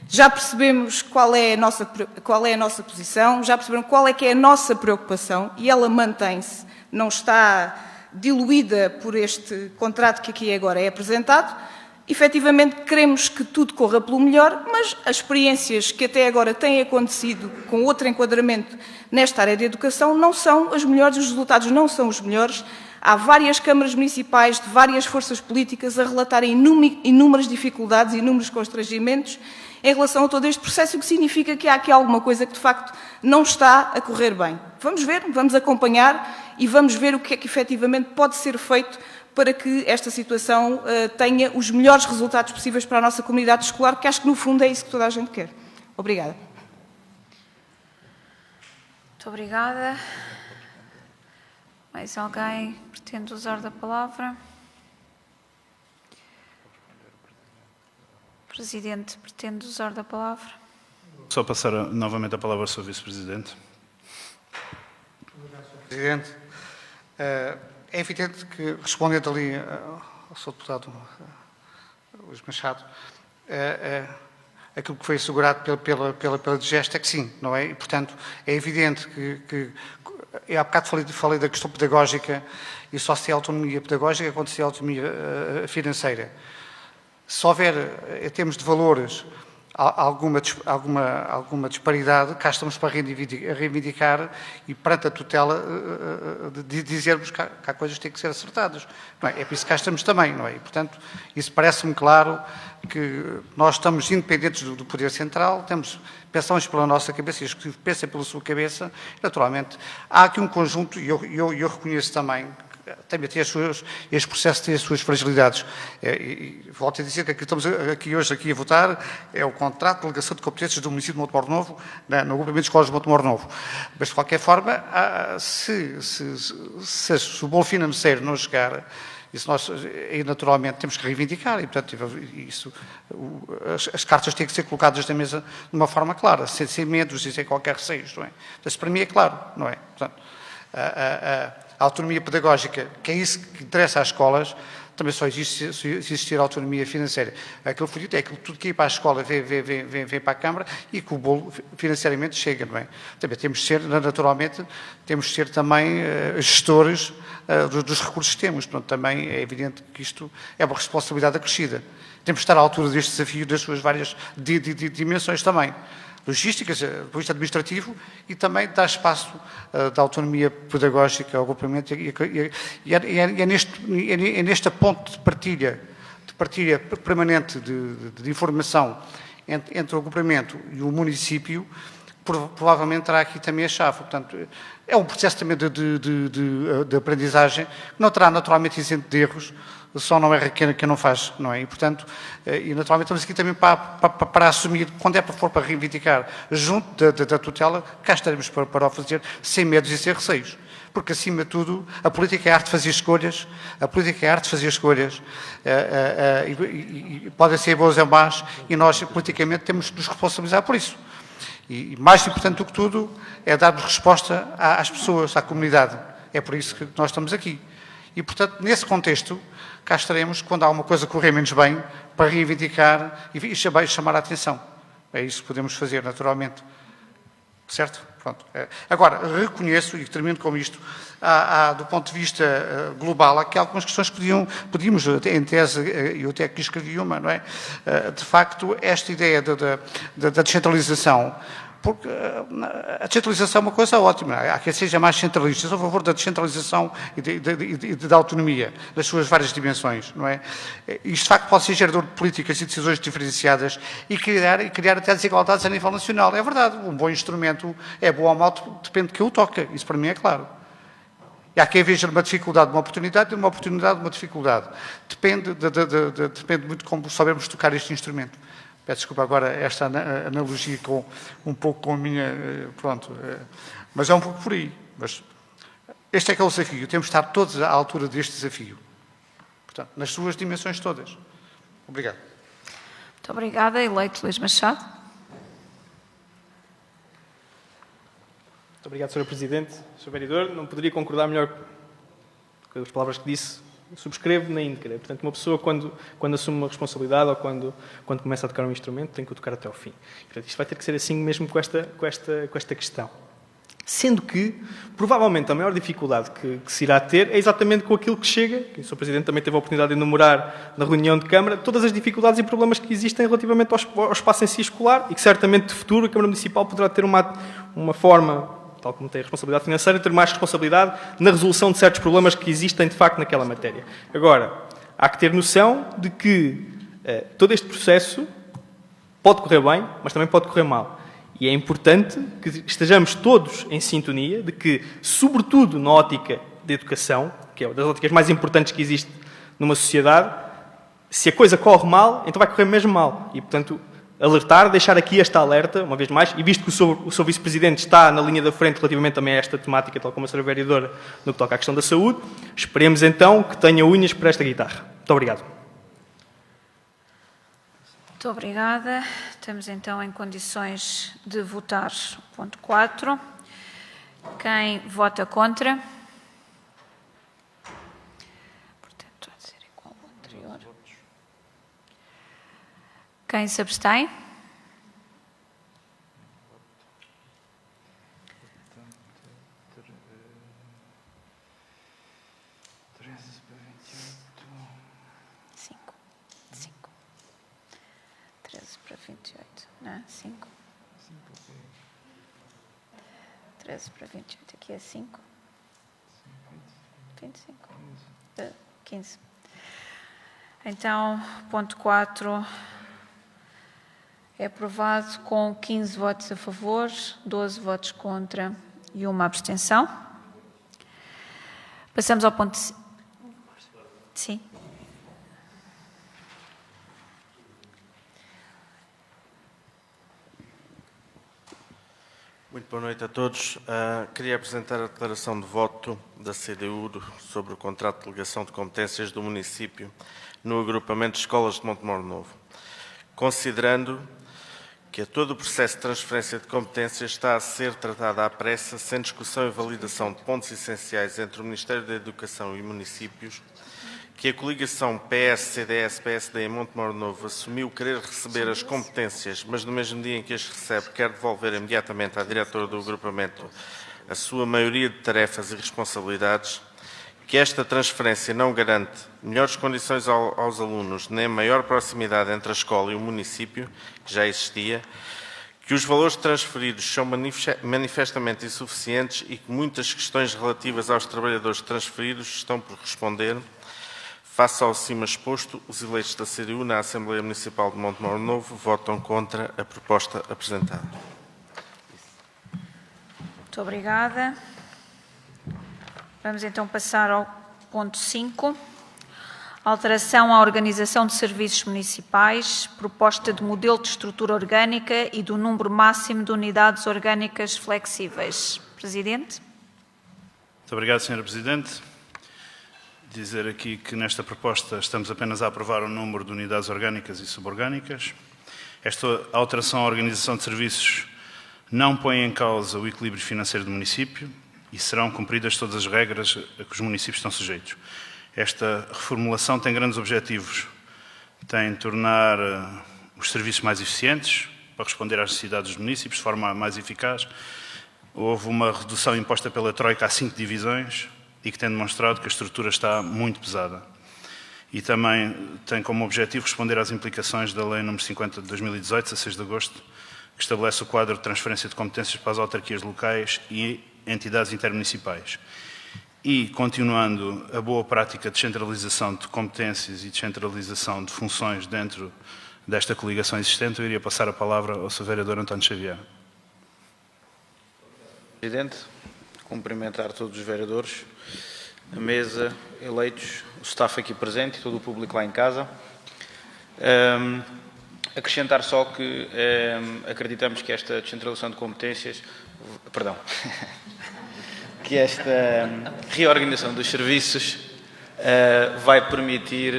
H: Já percebemos qual é a nossa posição, já perceberam qual é que é a nossa preocupação, e ela mantém-se, não está diluída por este contrato que aqui agora é apresentado. Efetivamente, queremos que tudo corra pelo melhor, mas as experiências que até agora têm acontecido com outro enquadramento nesta área de educação não são as melhores, os resultados não são os melhores. Há várias câmaras municipais de várias forças políticas a relatarem inúmeras dificuldades e inúmeros constrangimentos em relação a todo este processo, o que significa que há aqui alguma coisa que, de facto, não está a correr bem. Vamos ver, vamos acompanhar e vamos ver o que é que efetivamente pode ser feito para que esta situação tenha os melhores resultados possíveis para a nossa comunidade escolar, porque acho que, no fundo, é isso que toda a gente quer. Obrigada.
B: Muito obrigada. Mais alguém pretende usar da palavra? Presidente, pretende usar da palavra?
C: Só passar novamente a palavra ao Sr. Vice-Presidente.
F: Presidente, é evidente que, respondendo ali ao Sr. Deputado Luís Machado, aquilo que foi assegurado pela DGEST é que sim, não é? E, portanto, é evidente que há bocado falei da questão pedagógica e só se tem autonomia pedagógica quando se tem autonomia financeira. Se houver, em termos de valores, alguma disparidade, cá estamos para reivindicar e, perante a tutela, de dizermos que há coisas que têm que ser acertadas. Não é? É por isso que cá estamos também, não é? E, portanto, isso parece-me claro que nós estamos independentes do Poder Central, pensamos pela nossa cabeça e os que pensam pela sua cabeça. Naturalmente, há aqui um conjunto, e eu reconheço também, também tem este processo tem as suas fragilidades. E volto a dizer que estamos hoje a votar é o contrato de delegação de competências do município de Montemor Novo, no agrupamento de escolas de Montemor Novo. Mas, de qualquer forma, se o bolo financeiro não chegar, isso nós, naturalmente, temos que reivindicar e, portanto, as cartas têm que ser colocadas na mesa de uma forma clara, sem medos e sem qualquer receio, não é? Mas, para mim, é claro, não é? Portanto, a autonomia pedagógica, que é isso que interessa às escolas, também só existe se existir autonomia financeira. Aquilo que foi dito é que tudo que ir para a escola vem para a Câmara e que o bolo financeiramente chega, não é? Também temos de ser, naturalmente, temos de ser também gestores dos recursos que temos. Portanto, também é evidente que isto é uma responsabilidade acrescida. Temos de estar à altura deste desafio das suas várias dimensões também. Logísticas, do ponto de vista administrativo, e também dá espaço da autonomia pedagógica ao agrupamento e é nesta ponte de partilha permanente de informação entre o agrupamento e o município, provavelmente terá aqui também a chave. Portanto, é um processo também de aprendizagem que não terá naturalmente isento de erros, só não erra quem não faz, não é? E, portanto, e naturalmente estamos aqui também para assumir, quando for para reivindicar junto da tutela, cá estaremos para o fazer sem medos e sem receios. Porque, acima de tudo, a política é a arte de fazer escolhas, e podem ser boas ou más, e nós, politicamente, temos de nos responsabilizar por isso. E mais importante do que tudo é darmos resposta às pessoas, à comunidade. É por isso que nós estamos aqui. E, portanto, nesse contexto, cá estaremos, quando há uma coisa correr menos bem, para reivindicar e chamar a atenção. É isso que podemos fazer, naturalmente. Certo? Pronto. Agora, reconheço, e termino com isto, do ponto de vista global, há aqui algumas questões que podíamos, em tese, eu até aqui escrevi uma, não é? De facto, esta ideia da descentralização, porque a descentralização é uma coisa ótima. Há quem seja mais centralista. Sou a favor da descentralização e da autonomia, das suas várias dimensões, não é? Isto, de facto, pode ser gerador de políticas e decisões diferenciadas e criar até desigualdades a nível nacional. É verdade. Um bom instrumento é bom ou mau, depende de quem o toca. Isso, para mim, é claro. E há quem veja uma dificuldade de uma oportunidade e uma oportunidade de uma dificuldade. Depende muito de como soubermos tocar este instrumento. Peço desculpa agora esta analogia um pouco com a minha... Pronto, mas é um pouco por aí. Mas este é que é o desafio. Temos de estar todos à altura deste desafio. Portanto, nas suas dimensões todas. Obrigado.
B: Muito obrigada. Eleito Luís Machado.
D: Muito obrigado, Sr. Presidente. Sr. Vereador, não poderia concordar melhor com as palavras que disse. Subscrevo na íntegra. Portanto, uma pessoa, quando assume uma responsabilidade ou quando começa a tocar um instrumento, tem que o tocar até ao fim. Portanto, isto vai ter que ser assim mesmo com esta questão. Sendo que, provavelmente, a maior dificuldade que se irá ter é exatamente com aquilo que chega, que o Sr. Presidente também teve a oportunidade de enumerar na reunião de Câmara, todas as dificuldades e problemas que existem relativamente ao espaço em si escolar e que, certamente, de futuro, a Câmara Municipal poderá ter uma forma, tal como tem a responsabilidade financeira, ter mais responsabilidade na resolução de certos problemas que existem, de facto, naquela matéria. Agora, há que ter noção de que todo este processo pode correr bem, mas também pode correr mal. E é importante que estejamos todos em sintonia de que, sobretudo na ótica de educação, que é uma das óticas mais importantes que existe numa sociedade, se a coisa corre mal, então vai correr mesmo mal. E, portanto, alertar, deixar aqui esta alerta, uma vez mais, e visto que o Sr. Vice-Presidente está na linha da frente relativamente também a esta temática, tal como a Sra. Vereadora, no que toca à questão da saúde, esperemos então que tenha unhas para esta guitarra. Muito obrigado.
B: Muito obrigada. Estamos então em condições de votar o ponto 4. Quem vota contra? Portanto, há de ser igual ao anterior. Quem se abstém? Cinco. 13 para 28, não é? 5. 13 para 28, aqui é 5. 25. 15. Então, ponto 4 é aprovado com 15 votos a favor, 12 votos contra e uma abstenção. Passamos ao ponto... Sim.
I: Muito boa noite a todos. Queria apresentar a declaração de voto da CDU sobre o contrato de delegação de competências do município no agrupamento de escolas de Montemor Novo. Considerando que a todo o processo de transferência de competências está a ser tratado à pressa, sem discussão e validação de pontos essenciais entre o Ministério da Educação e municípios, que a coligação PS-CDS-PSD em Montemor Novo assumiu querer receber as competências, mas no mesmo dia em que as recebe, quer devolver imediatamente à diretora do agrupamento a sua maioria de tarefas e responsabilidades, que esta transferência não garante melhores condições aos alunos, nem maior proximidade entre a escola e o município, que já existia, que os valores transferidos são manifestamente insuficientes e que muitas questões relativas aos trabalhadores transferidos estão por responder. Face ao acima exposto, os eleitos da CDU na Assembleia Municipal de Montemor Novo votam contra a proposta apresentada.
B: Muito obrigada. Vamos então passar ao ponto 5. Alteração à organização de serviços municipais, proposta de modelo de estrutura orgânica e do número máximo de unidades orgânicas flexíveis. Presidente.
C: Muito obrigado, Sra. Presidente. Dizer aqui que nesta proposta estamos apenas a aprovar o número de unidades orgânicas e suborgânicas. Esta alteração à organização de serviços não põe em causa o equilíbrio financeiro do município e serão cumpridas todas as regras a que os municípios estão sujeitos. Esta reformulação tem grandes objetivos. Tem tornar os serviços mais eficientes para responder às necessidades dos municípios de forma mais eficaz. Houve uma redução imposta pela Troika a 5 divisões, e que tem demonstrado que a estrutura está muito pesada. E também tem como objetivo responder às implicações da Lei nº 50 de 2018, 16 de agosto, que estabelece o quadro de transferência de competências para as autarquias locais e entidades intermunicipais. E, continuando a boa prática de descentralização de competências e descentralização de funções dentro desta coligação existente, eu iria passar a palavra ao Sr. Vereador António Xavier.
J: Presidente, cumprimentar todos os vereadores, a mesa, eleitos, o staff aqui presente e todo o público lá em casa. Acrescentar só que acreditamos que esta descentralização de competências, que esta reorganização dos serviços vai permitir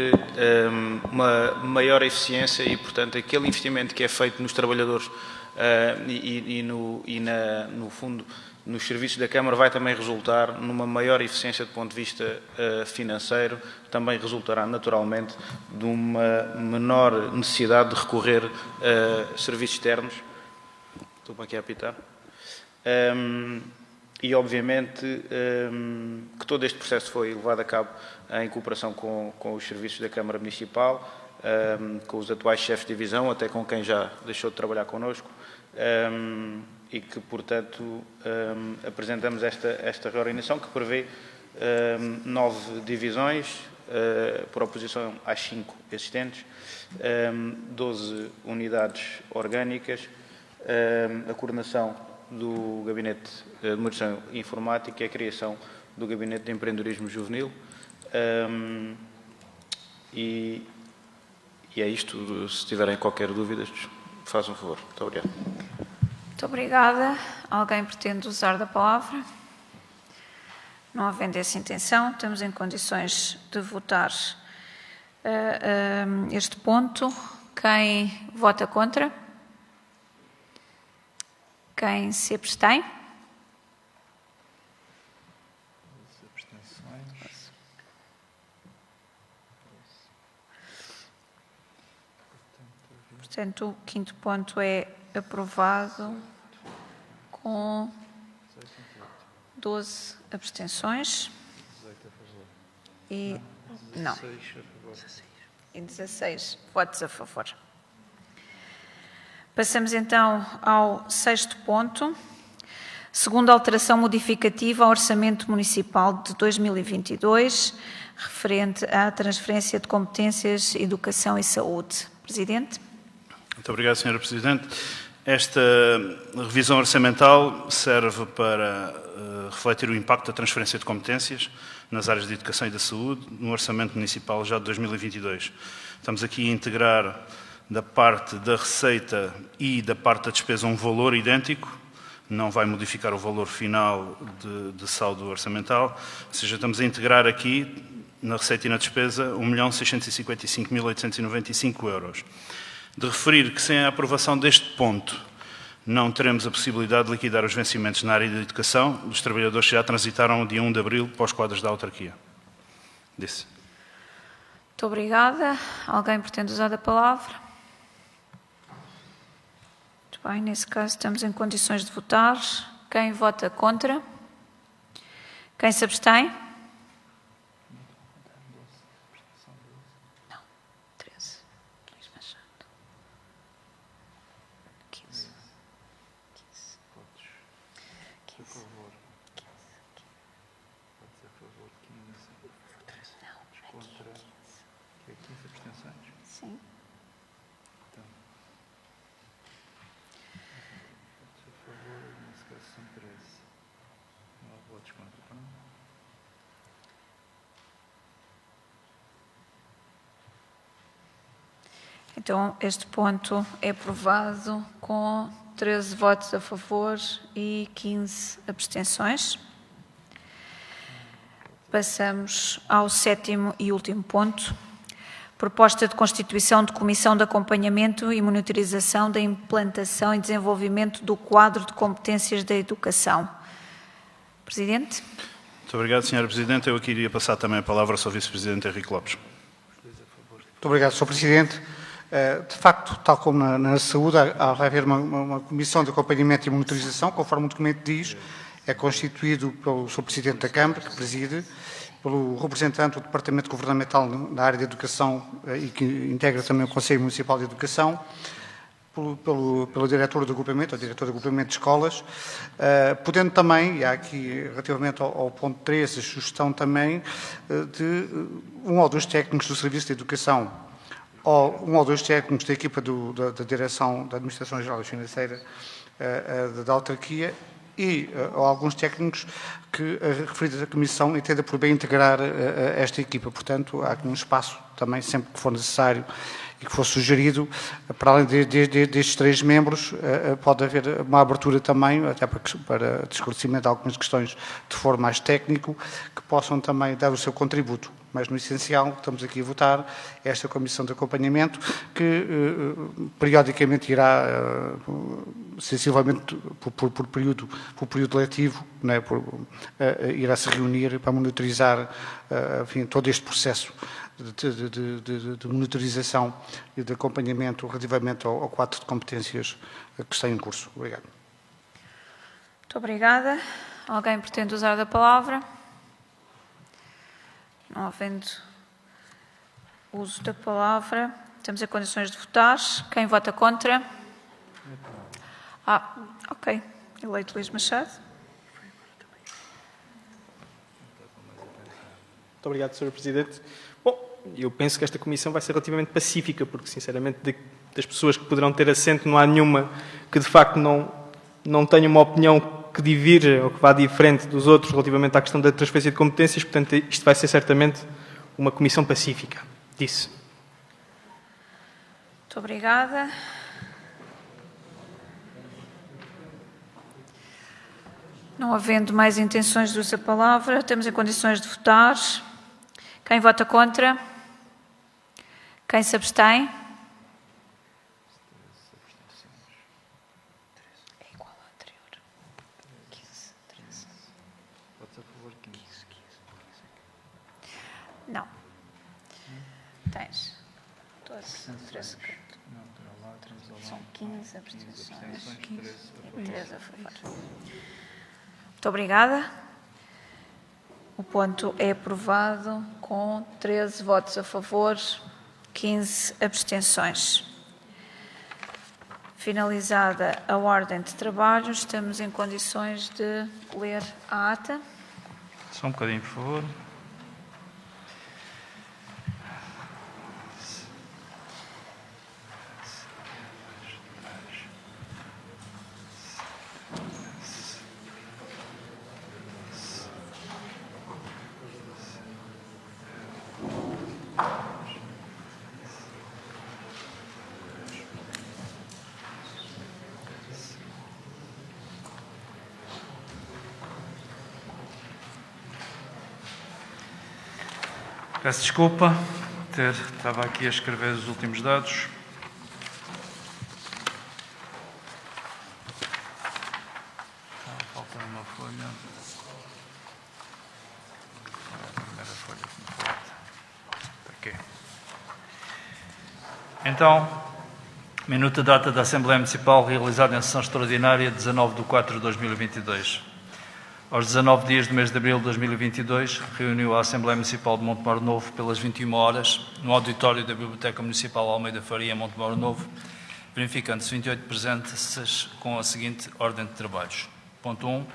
J: uma maior eficiência e, portanto, aquele investimento que é feito nos trabalhadores no fundo, nos serviços da Câmara vai também resultar numa maior eficiência do ponto de vista financeiro, também resultará naturalmente de uma menor necessidade de recorrer a serviços externos. Estou aqui a apitar. E, obviamente, que todo este processo foi levado a cabo em cooperação com os serviços da Câmara Municipal, com os atuais chefes de divisão, até com quem já deixou de trabalhar connosco, e que, portanto, apresentamos esta reorganização que prevê 9 divisões, por oposição às 5 existentes, 12 unidades orgânicas, a coordenação do Gabinete de Administração Informática e a criação do Gabinete de Empreendedorismo Juvenil. E é isto. Se tiverem qualquer dúvida, façam um favor. Muito obrigado.
B: Muito obrigada. Alguém pretende usar da palavra? Não havendo essa intenção, estamos em condições de votar este ponto. Quem vota contra? Quem se abstém? Portanto, o quinto ponto é aprovado com 12 abstenções e 16 votos a favor. Passamos então ao sexto ponto, segunda alteração modificativa ao Orçamento Municipal de 2022, referente à transferência de competências, educação e saúde. Presidente.
C: Muito obrigado, Sra. Presidente. Esta revisão orçamental serve para refletir o impacto da transferência de competências nas áreas de educação e da saúde no Orçamento Municipal já de 2022. Estamos aqui a integrar da parte da receita e da parte da despesa um valor idêntico, não vai modificar o valor final de saldo orçamental, ou seja, estamos a integrar aqui na receita e na despesa 1.655.895 euros. De referir que sem a aprovação deste ponto não teremos a possibilidade de liquidar os vencimentos na área da educação dos trabalhadores que já transitaram o dia 1 de abril para os quadros da autarquia. Disse.
B: Muito obrigada. Alguém pretende usar a palavra? Muito bem, nesse caso estamos em condições de votar. Quem vota contra? Quem se abstém? Não. 13. Luís Machado. 15. 15. 15. A favor. 15. Votos a favor. 15. Não. Contra. 15 abstenções? Sim. Então. Votos a favor, nesse caso são 13. Não há votos contra. Então, este ponto é aprovado com 13 votos a favor e 15 abstenções. Passamos ao sétimo e último ponto. Proposta de constituição de Comissão de Acompanhamento e Monitorização da Implantação e Desenvolvimento do Quadro de Competências da Educação. Presidente.
C: Muito obrigado, Sra. Presidente. Eu aqui iria passar também a palavra ao Sr. Vice-Presidente Henrique Lopes.
F: Muito obrigado, Sr. Presidente. De facto, tal como na saúde, vai haver uma comissão de acompanhamento e monitorização, conforme o documento diz, é constituído pelo Sr. Presidente da Câmara, que preside, pelo representante do Departamento Governamental na área de Educação e que integra também o Conselho Municipal de Educação, pelo diretor do agrupamento, ou diretor do agrupamento de escolas, podendo também, e há aqui relativamente ao ponto 3, a sugestão também de um ou dois técnicos do Serviço de Educação, ou um ou dois técnicos da equipa da Direção da Administração Geral e Financeira da autarquia, e alguns técnicos que a referida Comissão entenda por bem integrar esta equipa. Portanto, há aqui um espaço também, sempre que for necessário e que for sugerido, para além destes 3 membros, pode haver uma abertura também, até para esclarecimento de algumas questões de foro mais técnico, que possam também dar o seu contributo. Mas, no essencial, estamos aqui a votar esta Comissão de Acompanhamento, que periodicamente irá, sensivelmente por período letivo, não é? Irá se reunir para monitorizar enfim, todo este processo de monitorização e de acompanhamento relativamente ao quadro de competências que está em curso. Obrigado.
B: Muito obrigada. Alguém pretende usar da palavra? Não havendo uso da palavra, estamos em condições de votar. Quem vota contra? Ok. Eleito Luís Machado.
D: Muito obrigado, Sr. Presidente. Bom, eu penso que esta comissão vai ser relativamente pacífica, porque, sinceramente, das pessoas que poderão ter assento, não há nenhuma que, de facto, não tenha uma opinião que divirja ou que vá diferente dos outros relativamente à questão da transferência de competências. Portanto, isto vai ser certamente uma comissão pacífica. Disse.
B: Muito obrigada. Não havendo mais intenções de usar a palavra, estamos em condições de votar. Quem vota contra? Quem se abstém? É igual ao anterior. 15, 13. Votos a favor, 15. Não. Tens 12, 13, 14. São 15 abstenções. 15 e 13 a favor. Muito obrigada. O ponto é aprovado com 13 votos a favor, 15 abstenções. Finalizada a ordem de trabalho, estamos em condições de ler a ata.
K: Só um bocadinho, por favor. Peço desculpa, estava aqui a escrever os últimos dados. Falta uma folha. A primeira folha que me falta. Aqui. Então, minuto de data da Assembleia Municipal realizada em sessão extraordinária 19 de 4 de 2022. Aos 19 dias do mês de abril de 2022, reuniu a Assembleia Municipal de Montemor Novo pelas 21 horas, no auditório da Biblioteca Municipal Almeida Faria, Montemor Novo, verificando-se 28 presentes com a seguinte ordem de trabalhos. Ponto 1.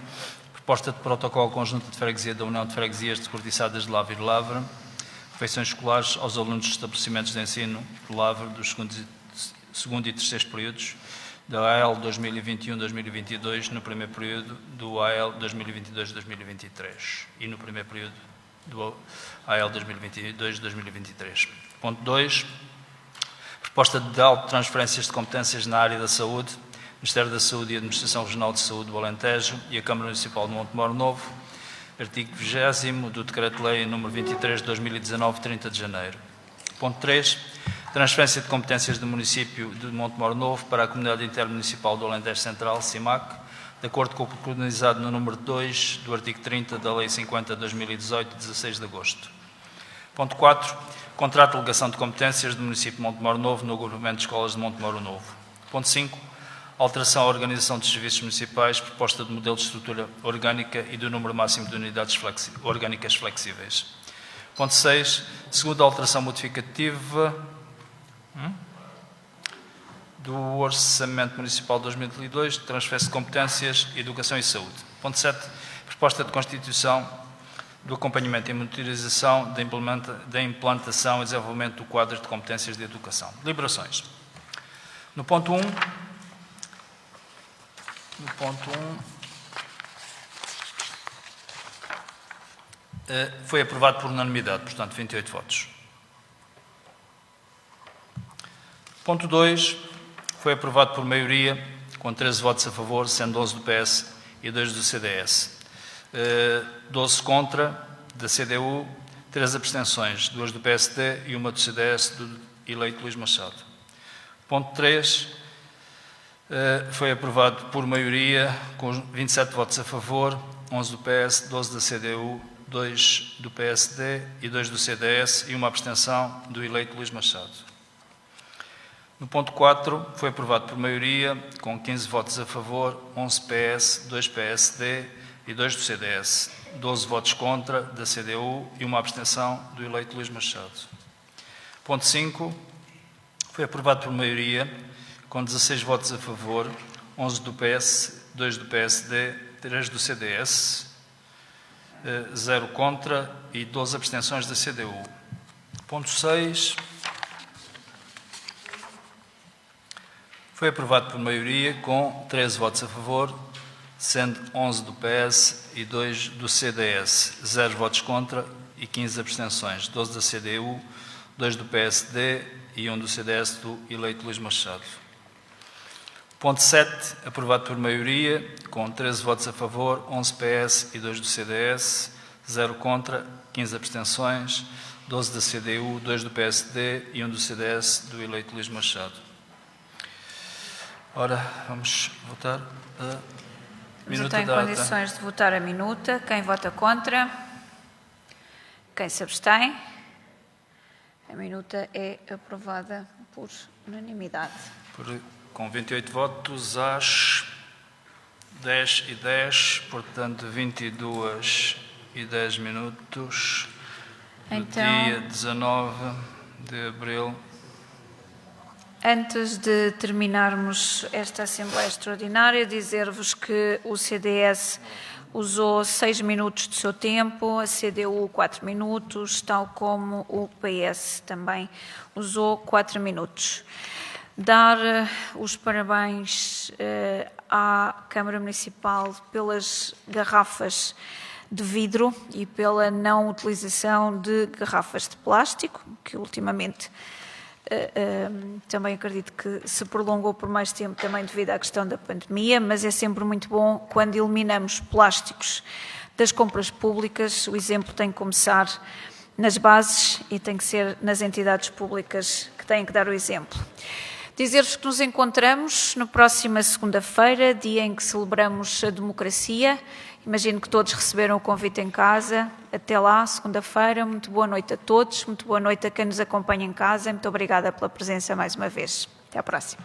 K: Proposta de protocolo conjunto de freguesia da União de Freguesias de Cortiçadas de Lavra e Lavra, refeições escolares aos alunos dos estabelecimentos de ensino de Lavra dos segundo e terceiro períodos, da AEL 2021-2022, no primeiro período do AEL 2022-2023 e no primeiro período do AEL 2022-2023. Ponto 2. Proposta de transferências de competências na área da saúde, Ministério da Saúde e Administração Regional de Saúde do Alentejo e a Câmara Municipal de Montemor Novo, artigo 20º do Decreto-Lei nº 23 de 2019, 30 de janeiro. Ponto 3. Transferência de competências do município de Montemor Novo para a Comunidade Intermunicipal do Alentejo Central, CIMAC, de acordo com o preconizado no número 2 do artigo 30 da Lei 50 de 2018, 16 de agosto. Ponto 4. Contrato de delegação de competências do município de Montemor Novo no agrupamento de escolas de Montemor Novo. Ponto 5. Alteração à organização dos serviços municipais, proposta de modelo de estrutura orgânica e do número máximo de unidades orgânicas flexíveis. Ponto 6. Segunda alteração modificativa do Orçamento Municipal de 2022, transferência de competências, educação e saúde. Ponto 7. Proposta de constituição do acompanhamento e monitorização da implantação e desenvolvimento do quadro de competências de educação. Deliberações. No ponto 1, Foi aprovado por unanimidade, portanto, 28 votos. Ponto 2. Foi aprovado por maioria, com 13 votos a favor, sendo 11 do PS e 2 do CDS. 12 contra, da CDU, 3 abstenções, 2 do PSD e 1 do CDS, do eleito Luís Machado. Ponto 3. Foi aprovado por maioria, com 27 votos a favor, 11 do PS, 12 da CDU, 2 do PSD e 2 do CDS e 1 abstenção do eleito Luís Machado. No ponto 4, foi aprovado por maioria, com 15 votos a favor, 11 PS, 2 PSD e 2 do CDS, 12 votos contra da CDU e 1 abstenção do eleito Luís Machado. Ponto 5, foi aprovado por maioria, com 16 votos a favor, 11 do PS, 2 do PSD, 3 do CDS, 0 contra e 12 abstenções da CDU. Ponto 6. Foi aprovado por maioria, com 13 votos a favor, sendo 11 do PS e 2 do CDS, 0 votos contra e 15 abstenções, 12 da CDU, 2 do PSD e 1 do CDS do eleito Luís Machado. Ponto 7, aprovado por maioria, com 13 votos a favor, 11 PS e 2 do CDS, 0 contra, 15 abstenções, 12 da CDU, 2 do PSD e 1 do CDS do eleito Luís Machado. Ora, vamos votar a minuta
B: Não tem condições de votar a minuta. Quem vota contra? Quem se abstém? A minuta é aprovada por unanimidade.
K: Com 28 votos às 10h10, portanto 22h10 minutos,
B: Então,
K: do dia 19 de abril.
B: Antes de terminarmos esta Assembleia Extraordinária, dizer-vos que o CDS usou 6 minutos do seu tempo, a CDU 4 minutos, tal como o PS também usou 4 minutos. Dar os parabéns à Câmara Municipal pelas garrafas de vidro e pela não utilização de garrafas de plástico, que ultimamente também acredito que se prolongou por mais tempo também devido à questão da pandemia, mas é sempre muito bom quando eliminamos plásticos das compras públicas. O exemplo tem que começar nas bases e tem que ser nas entidades públicas que têm que dar o exemplo. Dizer-vos que nos encontramos na próxima segunda-feira, dia em que celebramos a democracia. Imagino que todos receberam o convite em casa. Até lá, segunda-feira. Muito boa noite a todos. Muito boa noite a quem nos acompanha em casa. Muito obrigada pela presença mais uma vez. Até à próxima.